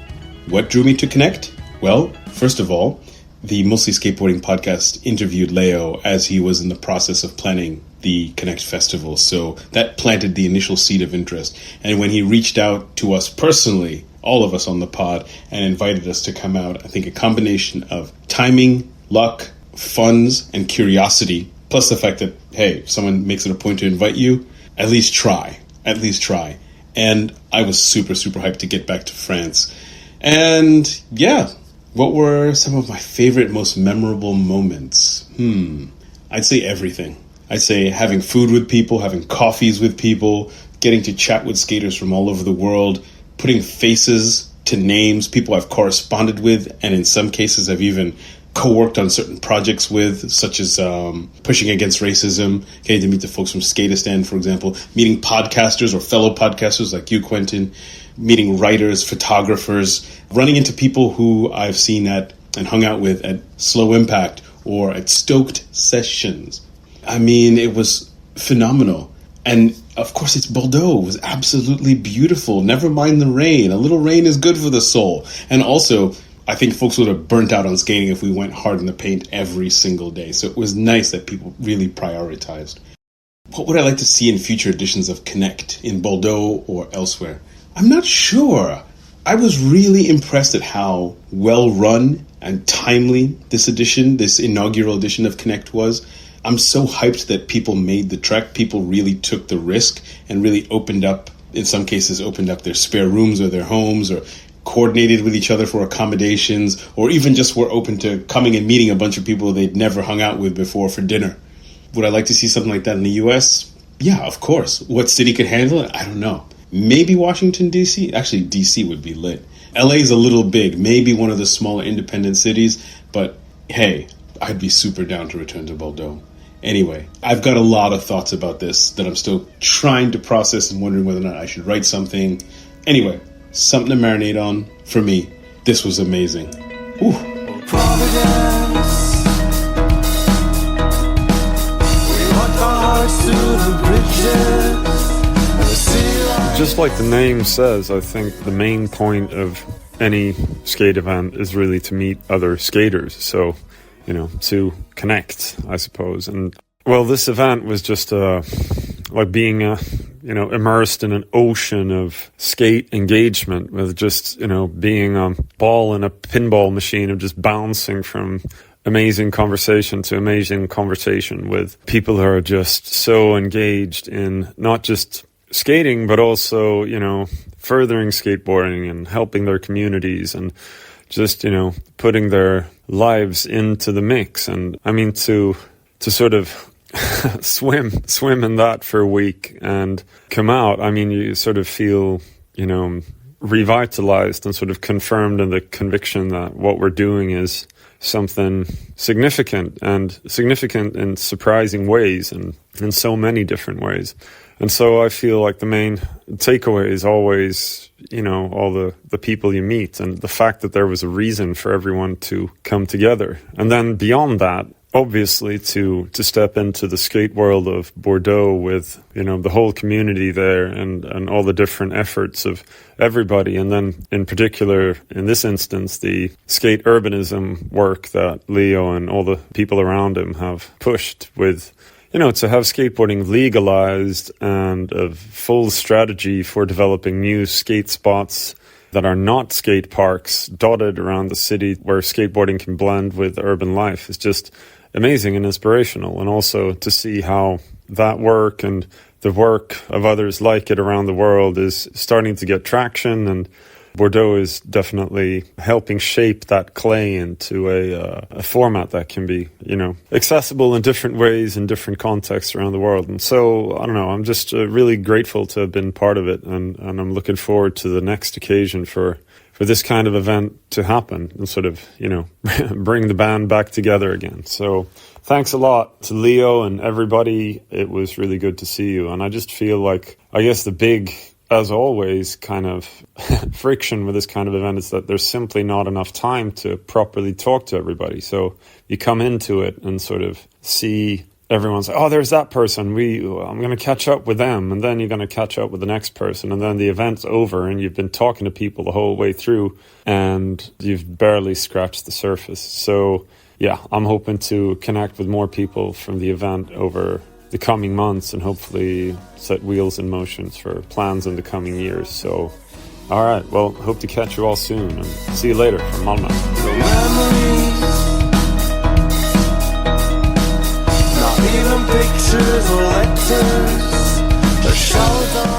What drew me to Connect? Well, first of all, the Mostly Skateboarding podcast interviewed Leo as he was in the process of planning the Connect Festival, so that planted the initial seed of interest. And when he reached out to us personally, all of us on the pod, and invited us to come out, I think a combination of timing, luck, funds, and curiosity, plus the fact that, hey, if someone makes it a point to invite you, at least try. And I was super, super hyped to get back to France. And yeah, what were some of my favorite, most memorable moments? I'd say everything. I'd say having food with people, having coffees with people, getting to chat with skaters from all over the world, putting faces to names, people I've corresponded with, and in some cases I've even co-worked on certain projects with, such as pushing against racism, getting to meet the folks from Skateistan, for example, meeting podcasters or fellow podcasters like you, Quentin, meeting writers, photographers, running into people who I've seen at and hung out with at Slow Impact or at Stoked Sessions. I mean, it was phenomenal. And of course, it's Bordeaux. It was absolutely beautiful. Never mind the rain. A little rain is good for the soul. And also, I think folks would have burnt out on skating if we went hard in the paint every single day. So it was nice that people really prioritized. What would I like to see in future editions of Connect in Bordeaux or elsewhere? I'm not sure. I was really impressed at how well run and timely this inaugural edition of Connect was. I'm so hyped that people made the trek. People really took the risk and really opened up, in some cases, opened up their spare rooms or their homes or coordinated with each other for accommodations, or even just were open to coming and meeting a bunch of people they'd never hung out with before for dinner. Would I like to see something like that in the US? Yeah, of course. What city could handle it? I don't know. Maybe Washington, D.C.? Actually, D.C. would be lit. L.A. is a little big. Maybe one of the smaller independent cities. But hey, I'd be super down to return to Bordeaux. Anyway, I've got a lot of thoughts about this that I'm still trying to process and wondering whether or not I should write something. Anyway, something to marinate on. For me, this was amazing. Ooh. Providence. We walk our hearts through the bridges. Just like the name says, I think the main point of any skate event is really to meet other skaters. So, to connect, I suppose. And, well, this event was just like being, immersed in an ocean of skate engagement with just, being a ball in a pinball machine of just bouncing from amazing conversation to amazing conversation with people who are just so engaged in not just skating, but also, furthering skateboarding and helping their communities and just, putting their lives into the mix. And I mean, to sort of swim in that for a week and come out, I mean, you sort of feel, revitalized and sort of confirmed in the conviction that what we're doing is something significant in surprising ways and in so many different ways. And so I feel like the main takeaway is always, all the people you meet and the fact that there was a reason for everyone to come together. And then beyond that, obviously to step into the skate world of Bordeaux with, the whole community there and all the different efforts of everybody. And then in particular, in this instance, the skate urbanism work that Leo and all the people around him have pushed with, to have skateboarding legalized and a full strategy for developing new skate spots that are not skate parks dotted around the city where skateboarding can blend with urban life is just amazing and inspirational. And also to see how that work and the work of others like it around the world is starting to get traction, and Bordeaux is definitely helping shape that clay into a format that can be, accessible in different ways in different contexts around the world. And so, I don't know, I'm just really grateful to have been part of it, and I'm looking forward to the next occasion for this kind of event to happen and sort of, bring the band back together again. So thanks a lot to Leo and everybody. It was really good to see you. And I just feel like, I guess the big, as always, kind of friction with this kind of event is that there's simply not enough time to properly talk to everybody. So you come into it and sort of see everyone's like, oh, there's that person. I'm going to catch up with them. And then you're going to catch up with the next person. And then the event's over and you've been talking to people the whole way through and you've barely scratched the surface. So yeah, I'm hoping to connect with more people from the event over the coming months and hopefully set wheels in motion for plans in the coming years. So, all right, well, hope to catch you all soon and see you later from Malmö.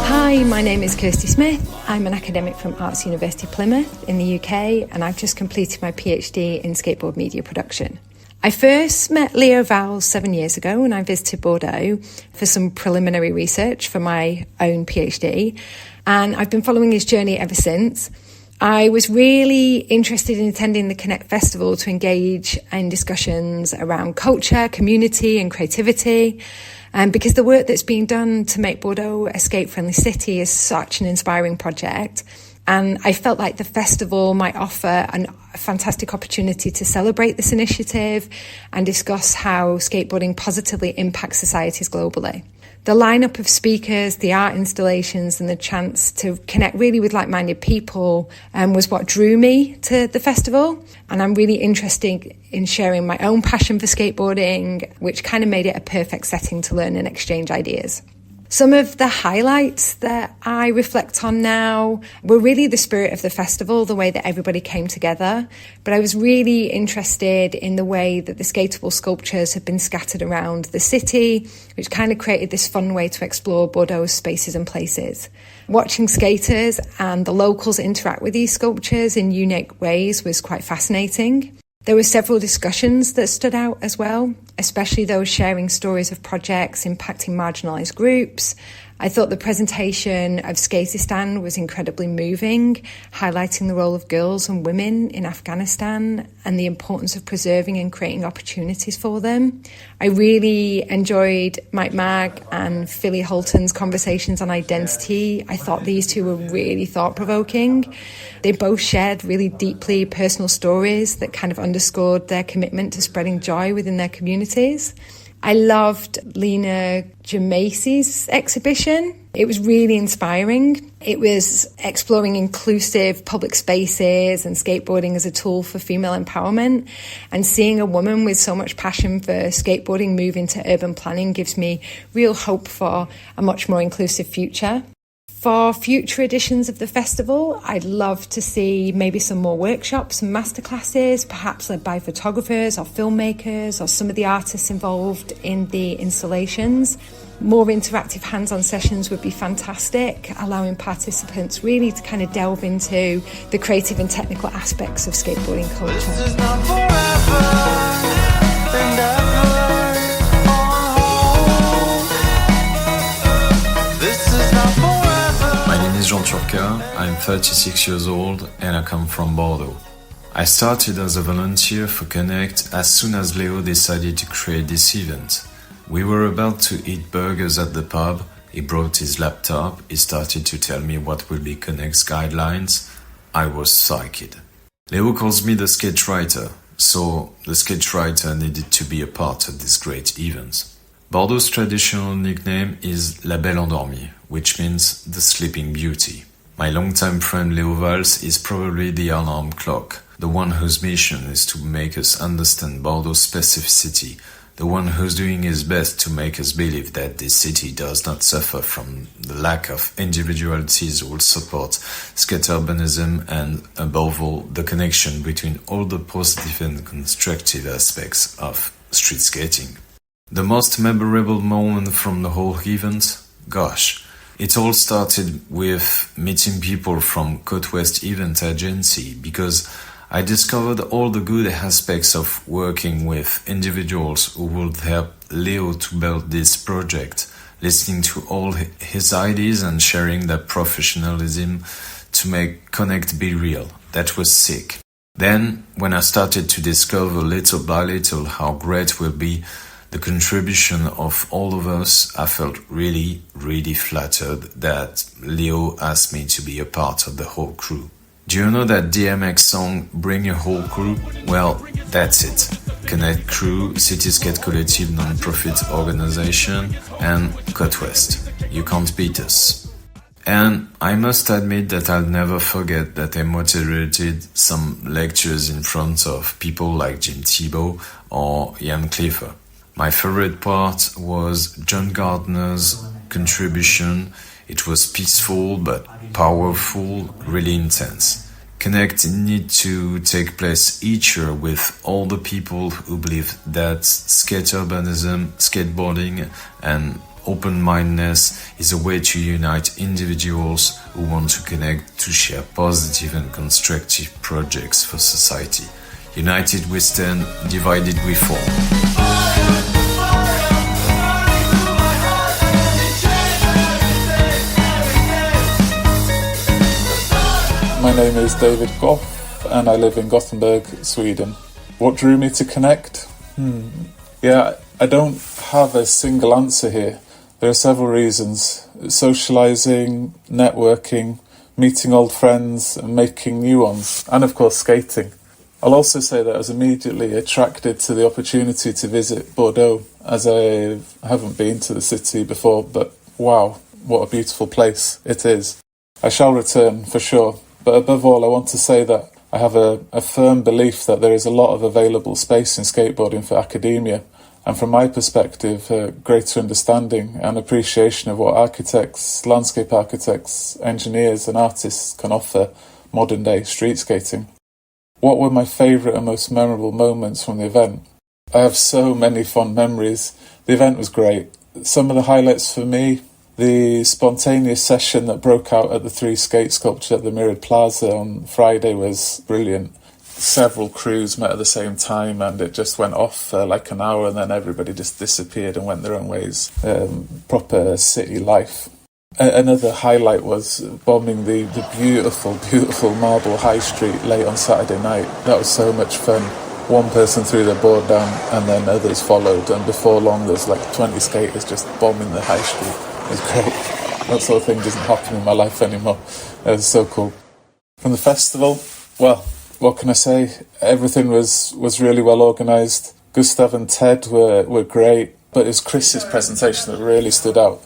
Hi, my name is Kirsty Smith. I'm an academic from Arts University Plymouth in the UK, and I've just completed my PhD in skateboard media production. I first met Leo Valls 7 years ago when I visited Bordeaux for some preliminary research for my own PhD, and I've been following his journey ever since. I was really interested in attending the Connect Festival to engage in discussions around culture, community and creativity, because the work that's being done to make Bordeaux a skate-friendly city is such an inspiring project. And I felt like the festival might offer a fantastic opportunity to celebrate this initiative and discuss how skateboarding positively impacts societies globally. The lineup of speakers, the art installations and the chance to connect really with like-minded people was what drew me to the festival. And I'm really interested in sharing my own passion for skateboarding, which kind of made it a perfect setting to learn and exchange ideas. Some of the highlights that I reflect on now were really the spirit of the festival, the way that everybody came together. But I was really interested in the way that the skatable sculptures have been scattered around the city, which kind of created this fun way to explore Bordeaux's spaces and places. Watching skaters and the locals interact with these sculptures in unique ways was quite fascinating. There were several discussions that stood out as well, especially those sharing stories of projects impacting marginalised groups. I thought the presentation of Skatistan was incredibly moving, highlighting the role of girls and women in Afghanistan and the importance of preserving and creating opportunities for them. I really enjoyed Mike Mag and Philly Holton's conversations on identity. I thought these two were really thought-provoking. They both shared really deeply personal stories that kind of underscored their commitment to spreading joy within their communities. I loved Lena Germanase's exhibition. It was really inspiring. It was exploring inclusive public spaces and skateboarding as a tool for female empowerment. And seeing a woman with so much passion for skateboarding move into urban planning gives me real hope for a much more inclusive future. For future editions of the festival, I'd love to see maybe some more workshops and masterclasses, perhaps led by photographers or filmmakers or some of the artists involved in the installations. More interactive hands-on sessions would be fantastic, allowing participants really to kind of delve into the creative and technical aspects of skateboarding culture. This is not forever and ever. I'm 36 years old and I come from Bordeaux. I started as a volunteer for Connect as soon as Leo decided to create this event. We were about to eat burgers at the pub, he brought his laptop, he started to tell me what will be Connect's guidelines. I was psyched. Leo calls me the skate writer, so the skate writer needed to be a part of this great event. Bordeaux's traditional nickname is La Belle Endormie, which means the Sleeping Beauty. My longtime friend Leo Valls is probably the alarm clock, the one whose mission is to make us understand Bordeaux's specificity, the one who's doing his best to make us believe that this city does not suffer from the lack of individualities who will support skate urbanism and, above all, the connection between all the positive and constructive aspects of street skating. The most memorable moment from the whole event? Gosh, it all started with meeting people from Côte Ouest event agency because I discovered all the good aspects of working with individuals who would help Leo to build this project, listening to all his ideas and sharing their professionalism to make Connect be real. That was sick. Then, when I started to discover little by little how great will be the contribution of all of us, I felt really, really flattered that Leo asked me to be a part of the whole crew. Do you know that DMX song Bring Your Whole Crew? Well, that's it. Connect Crew, City Skate Collective non-profit organization, and Côte Ouest. You can't beat us. And I must admit that I'll never forget that I moderated some lectures in front of people like Jim Thibault or Jan Kliewer. My favorite part was John Gardner's contribution. It was peaceful but powerful, really intense. Connect need to take place each year with all the people who believe that skate urbanism, skateboarding, and open-mindedness is a way to unite individuals who want to connect to share positive and constructive projects for society. United we stand, divided we fall. My name is David Goff and I live in Gothenburg, Sweden. What drew me to Connect? Yeah, I don't have a single answer here. There are several reasons. Socialising, networking, meeting old friends and making new ones, and of course skating. I'll also say that I was immediately attracted to the opportunity to visit Bordeaux, as I haven't been to the city before, but wow, what a beautiful place it is. I shall return for sure. But above all, I want to say that I have a firm belief that there is a lot of available space in skateboarding for academia, and from my perspective, a greater understanding and appreciation of what architects, landscape architects, engineers and artists can offer modern-day street skating. What were my favourite and most memorable moments from the event? I have so many fond memories. The event was great. Some of the highlights for me: the spontaneous session that broke out at the 3 skate sculptures at the Mirrored Plaza on Friday was brilliant. Several crews met at the same time and it just went off for like an hour and then everybody just disappeared and went their own ways. Proper city life. Another highlight was bombing the beautiful, beautiful Marble High Street late on Saturday night. That was so much fun. One person threw their board down and then others followed, and before long there's like 20 skaters just bombing the high street. It was great. That sort of thing doesn't happen in my life anymore. It was so cool. From the festival, well, what can I say? Everything was really well organised. Gustav and Ted were great, but it was Chris's presentation that really stood out.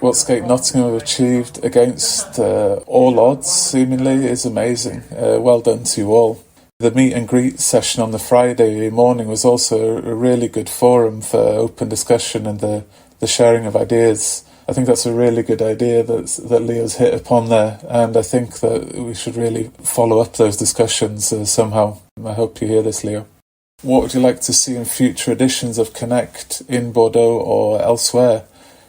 What Skate Nottingham have achieved against all odds, seemingly, is amazing. Well done to you all. The meet and greet session on the Friday morning was also a really good forum for open discussion and the sharing of ideas. I think that's a really good idea that Leo's hit upon there, and I think that we should really follow up those discussions somehow. I hope you hear this, Leo. What would you like to see in future editions of Connect in Bordeaux or elsewhere?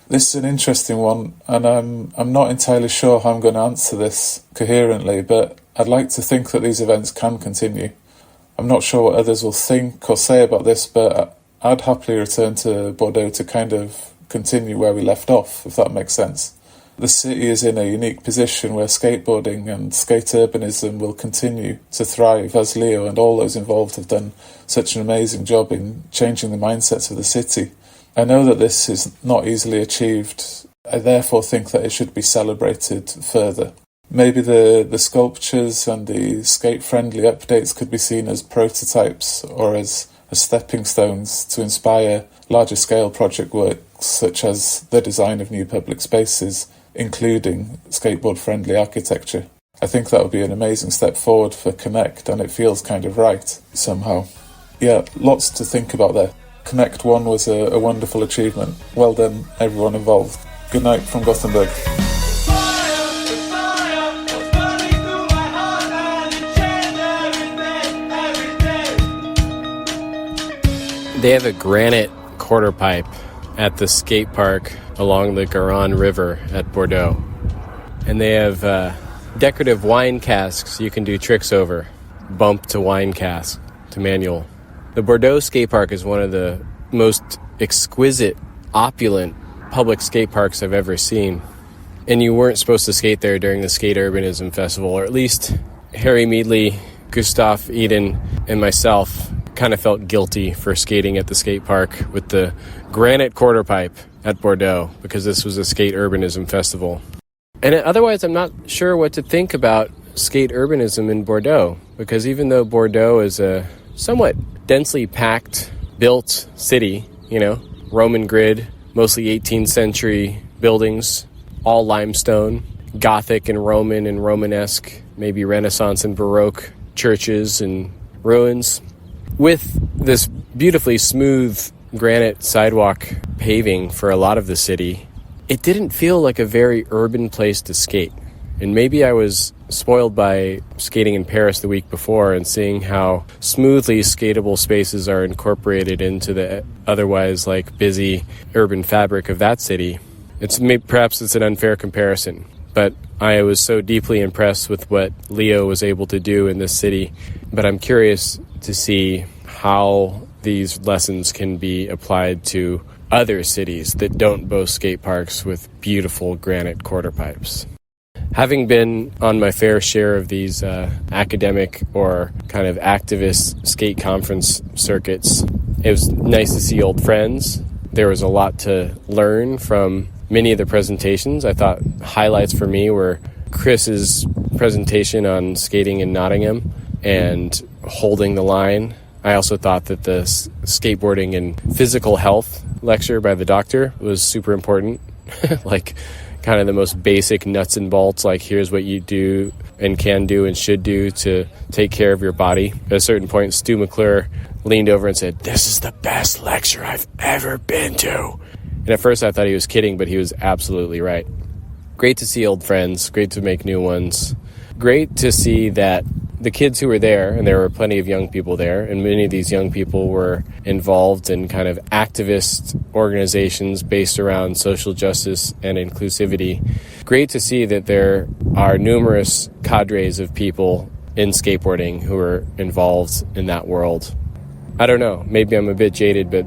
This is an interesting one, and I'm not entirely sure how I'm going to answer this coherently, but I'd like to think that these events can continue. I'm not sure what others will think or say about this, but I'd happily return to Bordeaux to kind of continue where we left off, if that makes sense. The city is in a unique position where skateboarding and skate urbanism will continue to thrive, as Leo and all those involved have done such an amazing job in changing the mindsets of the city. I know that this is not easily achieved. I therefore think that it should be celebrated further. Maybe the sculptures and the skate-friendly updates could be seen as prototypes or as stepping stones to inspire larger-scale project works such as the design of new public spaces, including skateboard-friendly architecture. I think that would be an amazing step forward for Connect, and it feels kind of right, somehow. Yeah, lots to think about there. Connect 1 was a wonderful achievement. Well done, everyone involved. Good night from Gothenburg. They have a granite quarter pipe at the skate park along the Garonne River at Bordeaux. And they have decorative wine casks you can do tricks over. Bump to wine cask to manual. The Bordeaux skate park is one of the most exquisite, opulent public skate parks I've ever seen. And you weren't supposed to skate there during the Skate Urbanism Festival, or at least Harry Meadley, Gustav Eden, and myself kind of felt guilty for skating at the skate park with the granite quarter pipe at Bordeaux because this was a Skate Urbanism Festival. And otherwise, I'm not sure what to think about skate urbanism in Bordeaux, because even though Bordeaux is a somewhat densely packed, built city, Roman grid, mostly 18th century buildings, all limestone, Gothic and Roman and Romanesque, maybe Renaissance and Baroque churches and ruins, with this beautifully smooth granite sidewalk paving for a lot of the city, it didn't feel like a very urban place to skate. And maybe I was spoiled by skating in Paris the week before and seeing how smoothly skatable spaces are incorporated into the otherwise busy urban fabric of that city. Perhaps it's an unfair comparison, but I was so deeply impressed with what Leo was able to do in this city. But I'm curious to see how these lessons can be applied to other cities that don't boast skate parks with beautiful granite quarter pipes. Having been on my fair share of these academic or kind of activist skate conference circuits, it was nice to see old friends. There was a lot to learn from many of the presentations. I thought highlights for me were Chris's presentation on skating in Nottingham and holding the line. I also thought that the skateboarding and physical health lecture by the doctor was super important. Kind of the most basic nuts and bolts, here's what you do and can do and should do to take care of your body. At a certain point, Stu McClure leaned over and said, "This is the best lecture I've ever been to." And at first I thought he was kidding, but he was absolutely right. Great to see old friends, great to make new ones. Great to see that the kids who were there, and there were plenty of young people there, and many of these young people were involved in kind of activist organizations based around social justice and inclusivity. Great to see that there are numerous cadres of people in skateboarding who are involved in that world. I don't know, maybe I'm a bit jaded, but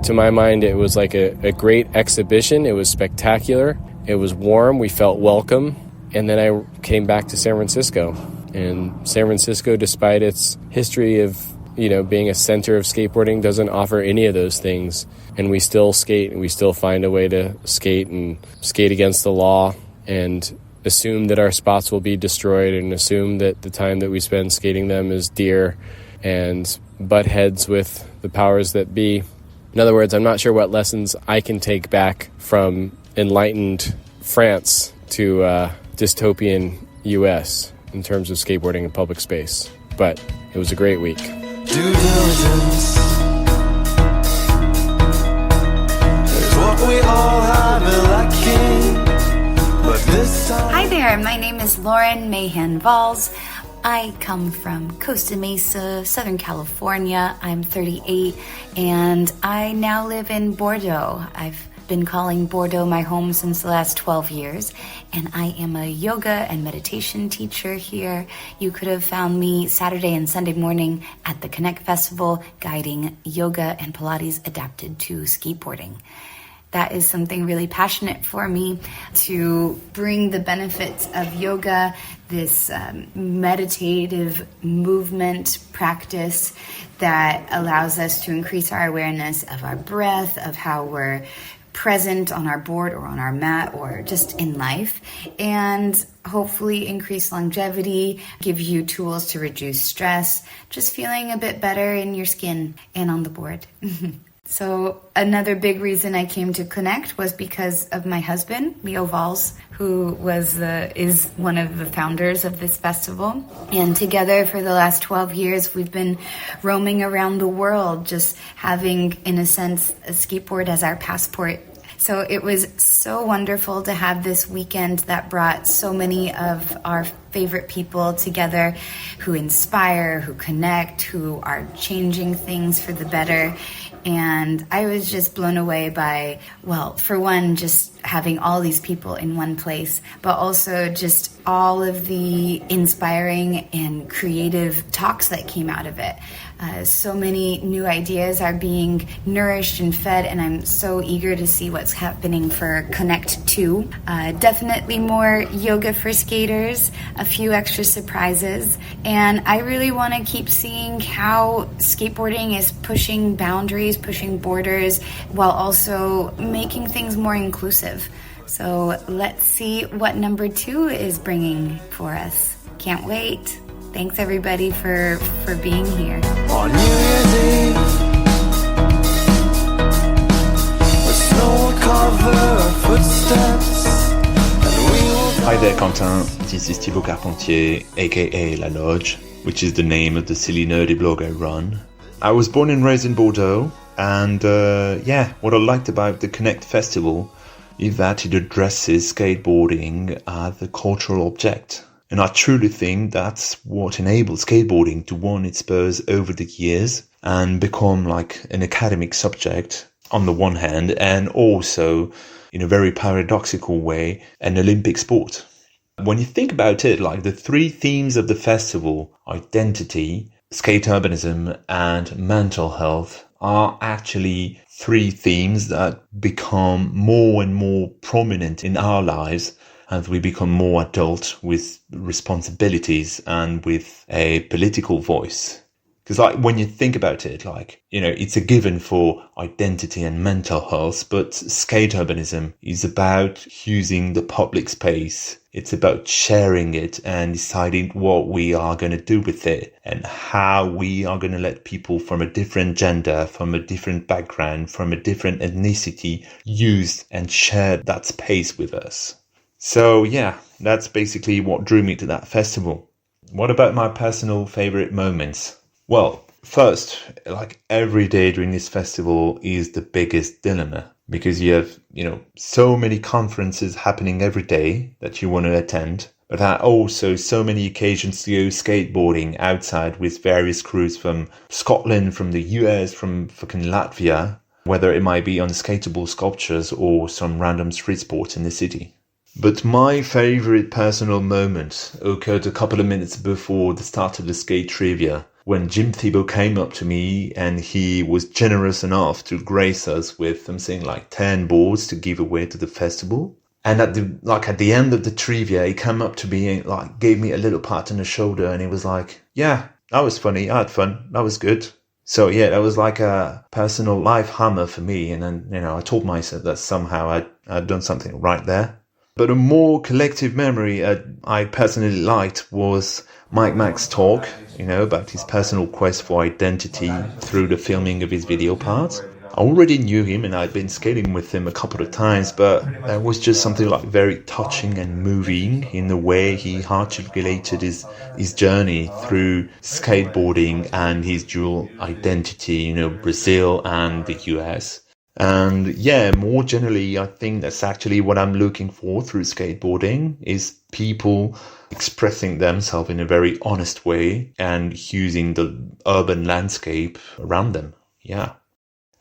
to my mind it was like a great exhibition. It was spectacular. It was warm. We felt welcome. And then I came back to San Francisco. And San Francisco, despite its history of, being a center of skateboarding, doesn't offer any of those things. And we still skate, and we still find a way to skate and skate against the law and assume that our spots will be destroyed and assume that the time that we spend skating them is dear and butt heads with the powers that be. In other words, I'm not sure what lessons I can take back from enlightened France to dystopian US in terms of skateboarding in public space. But it was a great week. Due diligence is what we all have been lacking, but this time... Hi there, my name is Lauren Mahan Valls. I come from Costa Mesa, Southern California. I'm 38 and I now live in Bordeaux. I've been calling Bordeaux my home since the last 12 years, and I am a yoga and meditation teacher here. You could have found me Saturday and Sunday morning at the Connect Festival guiding yoga and Pilates adapted to skateboarding. That is something really passionate for me, to bring the benefits of yoga, this meditative movement practice that allows us to increase our awareness of our breath, of how we're present on our board or on our mat or just in life, and hopefully increase longevity, give you tools to reduce stress, just feeling a bit better in your skin and on the board. So another big reason I came to Connect was because of my husband, Leo Valls, who is one of the founders of this festival. And together for the last 12 years, we've been roaming around the world, just having, in a sense, a skateboard as our passport. So it was so wonderful to have this weekend that brought so many of our favorite people together who inspire, who connect, who are changing things for the better. And I was just blown away by, well, for one, just having all these people in one place, but also just all of the inspiring and creative talks that came out of it. So many new ideas are being nourished and fed, and I'm so eager to see what's happening for Connect 2. Definitely more yoga for skaters, a few extra surprises, and I really want to keep seeing how skateboarding is pushing boundaries, pushing borders, while also making things more inclusive. So let's see what number 2 is bringing for us. Can't wait. Thanks everybody for being here. On New Year's Eve, the snow will cover our footsteps. Hi there, Quentin. This is Thibault Carpentier, aka La Loge, which is the name of the silly nerdy blog I run. I was born and raised in Bordeaux, and what I liked about the Connect Festival is that it addresses skateboarding as a cultural object. And I truly think that's what enabled skateboarding to win its spurs over the years and become like an academic subject on the one hand, and also in a very paradoxical way, an Olympic sport. When you think about it, like the three themes of the festival, identity, skate urbanism, and mental health, are actually three themes that become more and more prominent in our lives as we become more adult with responsibilities and with a political voice. Because like when you think about it, like, you know, it's a given for identity and mental health, but skate urbanism is about using the public space. It's about sharing it and deciding what we are going to do with it and how we are going to let people from a different gender, from a different background, from a different ethnicity use and share that space with us. So yeah, that's basically what drew me to that festival. What about my personal favorite moments? Well, first, like every day during this festival is the biggest dilemma because you have, so many conferences happening every day that you want to attend, but there are also so many occasions to go skateboarding outside with various crews from Scotland, from the US, from fucking Latvia, whether it might be on skatable sculptures or some random street sports in the city. But my favorite personal moment occurred a couple of minutes before the start of the skate trivia, when Jim Thibault came up to me and he was generous enough to grace us with something like 10 boards to give away to the festival. And at the end of the trivia, he came up to me and gave me a little pat on the shoulder and he was like, yeah, that was funny. I had fun. That was good. So yeah, that was like a personal life hammer for me. And then, I told myself that somehow I'd done something right there. But a more collective memory I personally liked was Mike Mack's talk, about his personal quest for identity through the filming of his video parts. I already knew him and I'd been skating with him a couple of times, but there was just something like very touching and moving in the way he articulated his journey through skateboarding and his dual identity, Brazil and the US. And yeah, more generally, I think that's actually what I'm looking for through skateboarding is people expressing themselves in a very honest way and using the urban landscape around them. Yeah.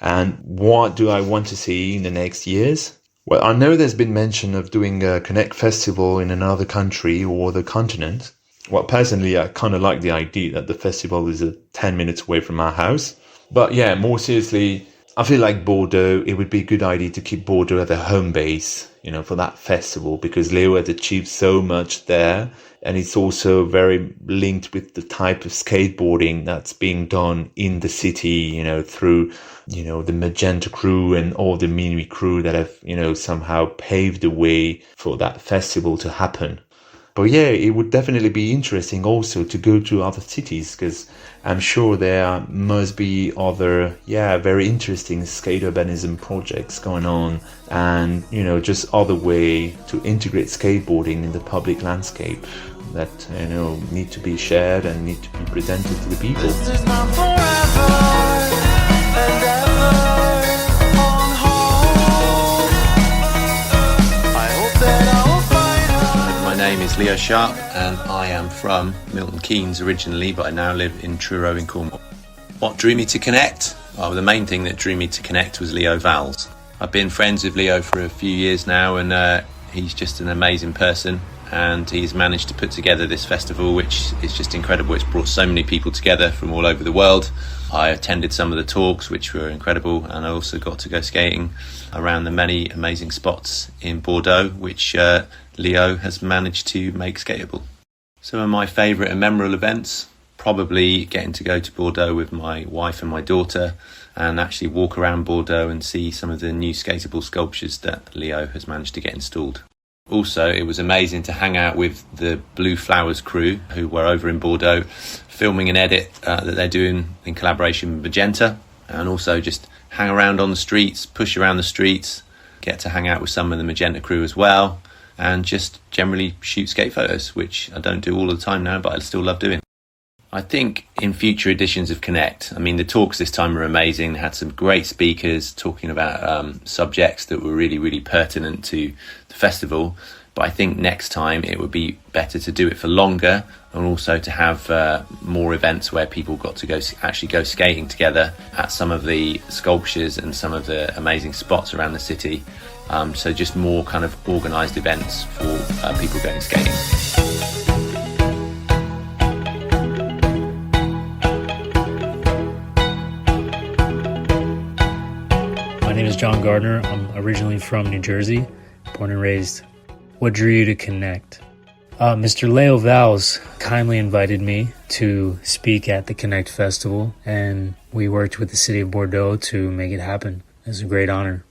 And what do I want to see in the next years? Well, I know there's been mention of doing a Connect festival in another country or the continent. Well, personally, I kind of like the idea that the festival is 10 minutes away from our house. But yeah, more seriously, I feel like Bordeaux, it would be a good idea to keep Bordeaux as a home base, for that festival because Leo has achieved so much there. And it's also very linked with the type of skateboarding that's being done in the city, through, the Magenta crew and all the Minuit crew that have, somehow paved the way for that festival to happen. But yeah, it would definitely be interesting also to go to other cities because I'm sure there must be other, very interesting skate urbanism projects going on and, just other way to integrate skateboarding in the public landscape that, need to be shared and need to be presented to the people. This is not forever and ever on hold. I hope that My name is Leo Sharp and I am from Milton Keynes originally, but I now live in Truro in Cornwall. What drew me to Connect? Well, the main thing that drew me to Connect was Leo Valls. I've been friends with Leo for a few years now and he's just an amazing person and he's managed to put together this festival which is just incredible. It's brought so many people together from all over the world. I attended some of the talks which were incredible and I also got to go skating around the many amazing spots in Bordeaux which Leo has managed to make skateable. Some of my favourite and memorable events, probably getting to go to Bordeaux with my wife and my daughter and actually walk around Bordeaux and see some of the new skateable sculptures that Leo has managed to get installed. Also, it was amazing to hang out with the Blue Flowers crew who were over in Bordeaux filming an edit that they're doing in collaboration with Magenta, and also just hang around on the streets, push around the streets, get to hang out with some of the Magenta crew as well, and just generally shoot skate photos, which I don't do all the time now, but I still love doing. I think in future editions of Connect, I mean, the talks this time were amazing. They had some great speakers talking about subjects that were really, really pertinent to the festival. But I think next time it would be better to do it for longer, and also to have more events where people got to go skating together at some of the sculptures and some of the amazing spots around the city. So just more kind of organised events for people going skating. My name is John Gardner. I'm originally from New Jersey, born and raised. What drew you to Connect? Mr. Léo Valls kindly invited me to speak at the Connect Festival, and we worked with the city of Bordeaux to make it happen. It was a great honor.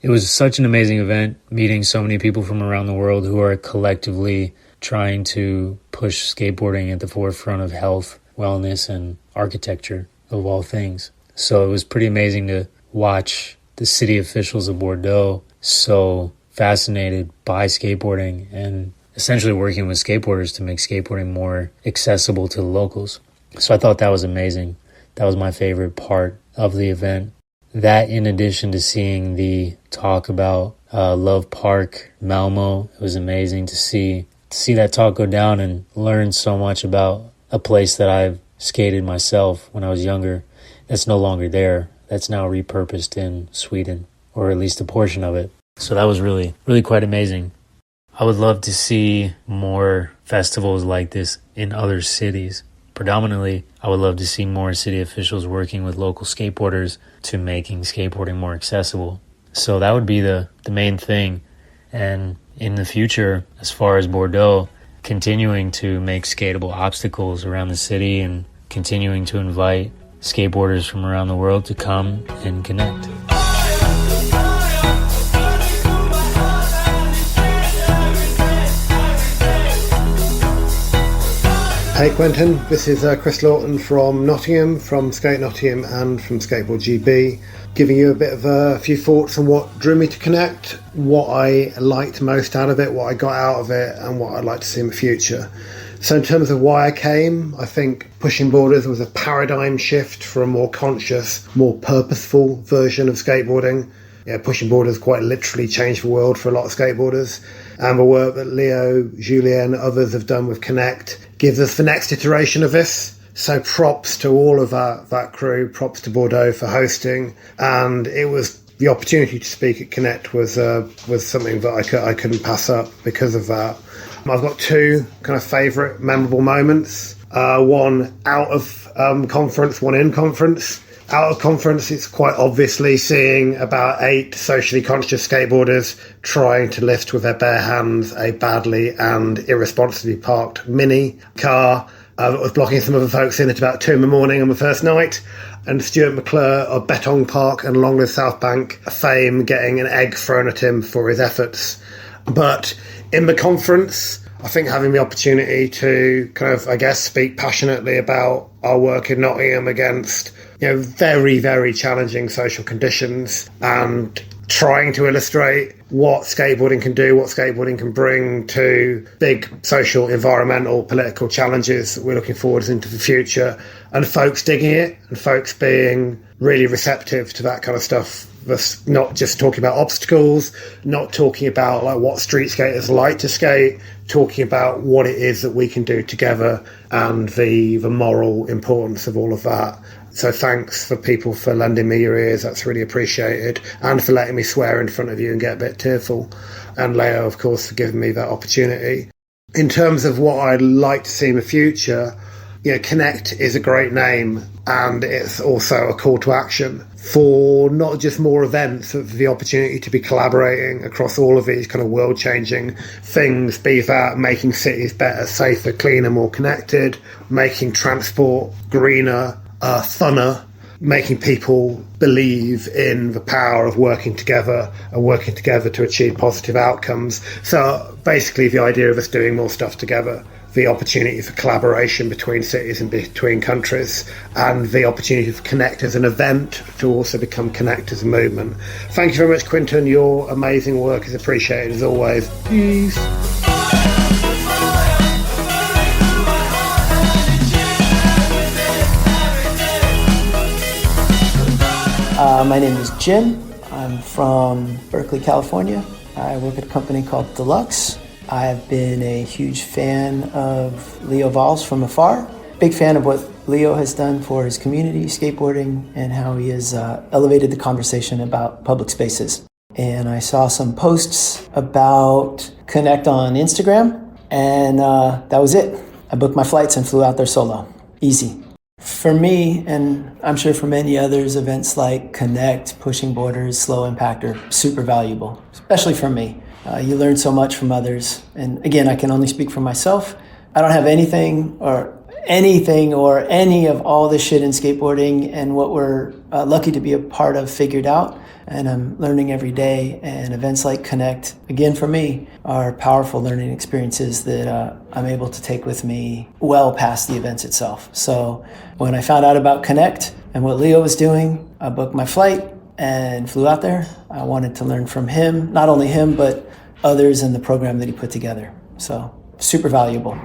It was such an amazing event, meeting so many people from around the world who are collectively trying to push skateboarding at the forefront of health, wellness, and architecture, of all things. So it was pretty amazing to watch the city officials of Bordeaux so fascinated by skateboarding and essentially working with skateboarders to make skateboarding more accessible to the locals. So I thought that was amazing. That was my favorite part of the event. That, in addition to seeing the talk about Love Park, Malmo, it was amazing to see that talk go down and learn so much about a place that I've skated myself when I was younger. That's no longer there. That's now repurposed in Sweden, or at least a portion of it. So that was really, really quite amazing. I would love to see more festivals like this in other cities. Predominantly, I would love to see more city officials working with local skateboarders to making skateboarding more accessible. So that would be the main thing. And in the future, as far as Bordeaux, continuing to make skatable obstacles around the city and continuing to invite skateboarders from around the world to come and connect. Hey Quentin, this is Chris Lawton from Nottingham, from Skate Nottingham and from Skateboard GB, giving you a bit of a few thoughts on what drew me to Connect, what I liked most out of it, what I got out of it, and what I'd like to see in the future. So in terms of why I came, I think pushing borders was a paradigm shift for a more conscious, more purposeful version of skateboarding. Yeah, pushing borders quite literally changed the world for a lot of skateboarders. And the work that Leo, Julien and others have done with Connect gives us the next iteration of this. So props to all of that crew, props to Bordeaux for hosting. And it was the opportunity to speak at Connect was something that I couldn't pass up because of that. I've got two kind of favourite memorable moments. One out of conference, one in conference. Out of conference, it's quite obviously seeing about 8 socially conscious skateboarders trying to lift with their bare hands a badly and irresponsibly parked mini car that was blocking some other folks in at about 2 a.m. on the first night. And Stuart McClure of Beton Park and Long Live South Bank fame getting an egg thrown at him for his efforts. But in the conference, I think having the opportunity to kind of, I guess, speak passionately about our work in Nottingham against, very, very challenging social conditions and trying to illustrate what skateboarding can do, what skateboarding can bring to big social, environmental, political challenges that we're looking forward to into the future, and folks digging it and folks being really receptive to that kind of stuff. That's not just talking about obstacles, not talking about like what street skaters like to skate, talking about what it is that we can do together and the moral importance of all of that. So thanks for people for lending me your ears, that's really appreciated, and for letting me swear in front of you and get a bit tearful. And Leo, of course, for giving me that opportunity. In terms of what I'd like to see in the future, Connect is a great name, and it's also a call to action for not just more events, but for the opportunity to be collaborating across all of these kind of world-changing things, be that making cities better, safer, cleaner, more connected, making transport greener, funner, making people believe in the power of working together and working together to achieve positive outcomes. So basically the idea of us doing more stuff together, the opportunity for collaboration between cities and between countries, and the opportunity for Connect as an event to also become Connect as a movement. Thank you very much, Quinton. Your amazing work is appreciated as always. Peace. My name is Jim. I'm from Berkeley, California. I work at a company called Deluxe. I've been a huge fan of Leo Valls from afar. Big fan of what Leo has done for his community, skateboarding, and how he has elevated the conversation about public spaces. And I saw some posts about Connect on Instagram, and that was it. I booked my flights and flew out there solo. Easy. For me, and I'm sure for many others, events like Connect, Pushing Borders, Slow Impact are super valuable, especially for me. You learn so much from others. And again, I can only speak for myself. I don't have anything or any of all this shit in skateboarding and what we're lucky to be a part of figured out. And I'm learning every day. And events like Connect, again, for me, are powerful learning experiences that I'm able to take with me well past the events itself. So when I found out about Connect and what Leo was doing, I booked my flight and flew out there. I wanted to learn from him, not only him, but others in the program that he put together. So super valuable.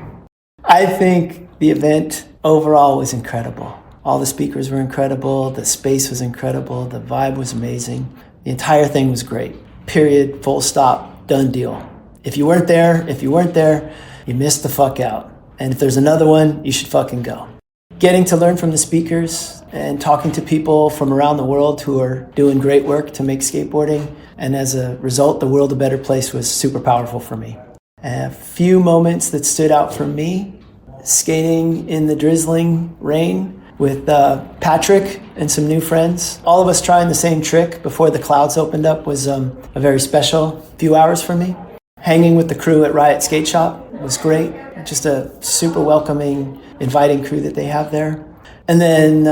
I think the event overall was incredible. All the speakers were incredible. The space was incredible. The vibe was amazing. The entire thing was great. Period. Full stop. Done deal. If you weren't there, you missed the fuck out. And if there's another one, you should fucking go. Getting to learn from the speakers and talking to people from around the world who are doing great work to make skateboarding, and as a result, the world a better place, was super powerful for me. A few moments that stood out for me: skating in the drizzling rain with Patrick and some new friends. All of us trying the same trick before the clouds opened up was a very special few hours for me. Hanging with the crew at Riot Skate Shop was great. Just a super welcoming, inviting crew that they have there. And then,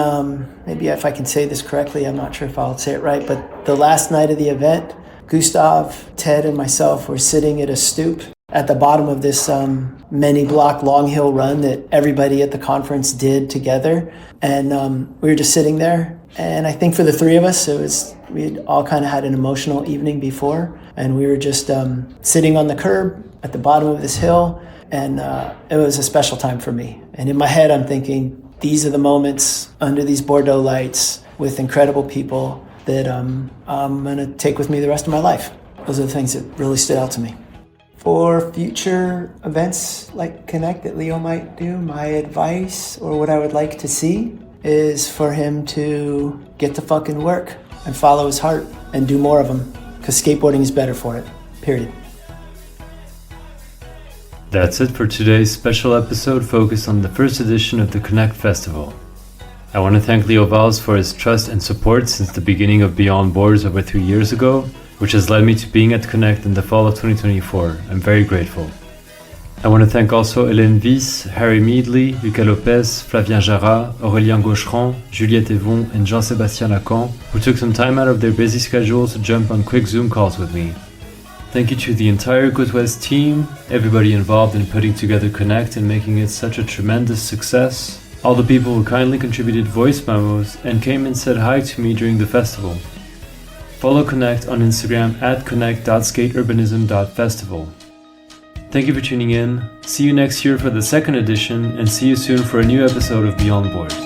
maybe if I can say this correctly, I'm not sure if I'll say it right, but the last night of the event, Gustav, Ted, and myself were sitting at a stoop at the bottom of this many block long hill run that everybody at the conference did together. And we were just sitting there. And I think for the three of us, we had all kind of had an emotional evening before. And we were just sitting on the curb at the bottom of this hill. And it was a special time for me. And in my head, I'm thinking, these are the moments under these Bordeaux lights with incredible people that I'm going to take with me the rest of my life. Those are the things that really stood out to me. For future events like Connect that Leo might do, my advice or what I would like to see is for him to get to fucking work and follow his heart and do more of them, because skateboarding is better for it, period. That's it for today's special episode focused on the first edition of the Connect Festival. I want to thank Leo Valls for his trust and support since the beginning of Beyond Borders over 3 years ago, which has led me to being at Connect in the fall of 2024. I'm very grateful. I want to thank also Helen Wyss, Harry Meadley, Lopes, Flavien Jara, Aurélien Gaucherand, Juliette, Evon, and Jean-Sébastien Lacam, who took some time out of their busy schedules to jump on quick Zoom calls with me. Thank you to the entire Côte team, everybody involved in putting together Connect and making it such a tremendous success, all the people who kindly contributed voice memos and came and said hi to me during the festival. Follow Connect on Instagram at connect.skateurbanism.festival. Thank you for tuning in, see you next year for the second edition, and see you soon for a new episode of Beyond Borders.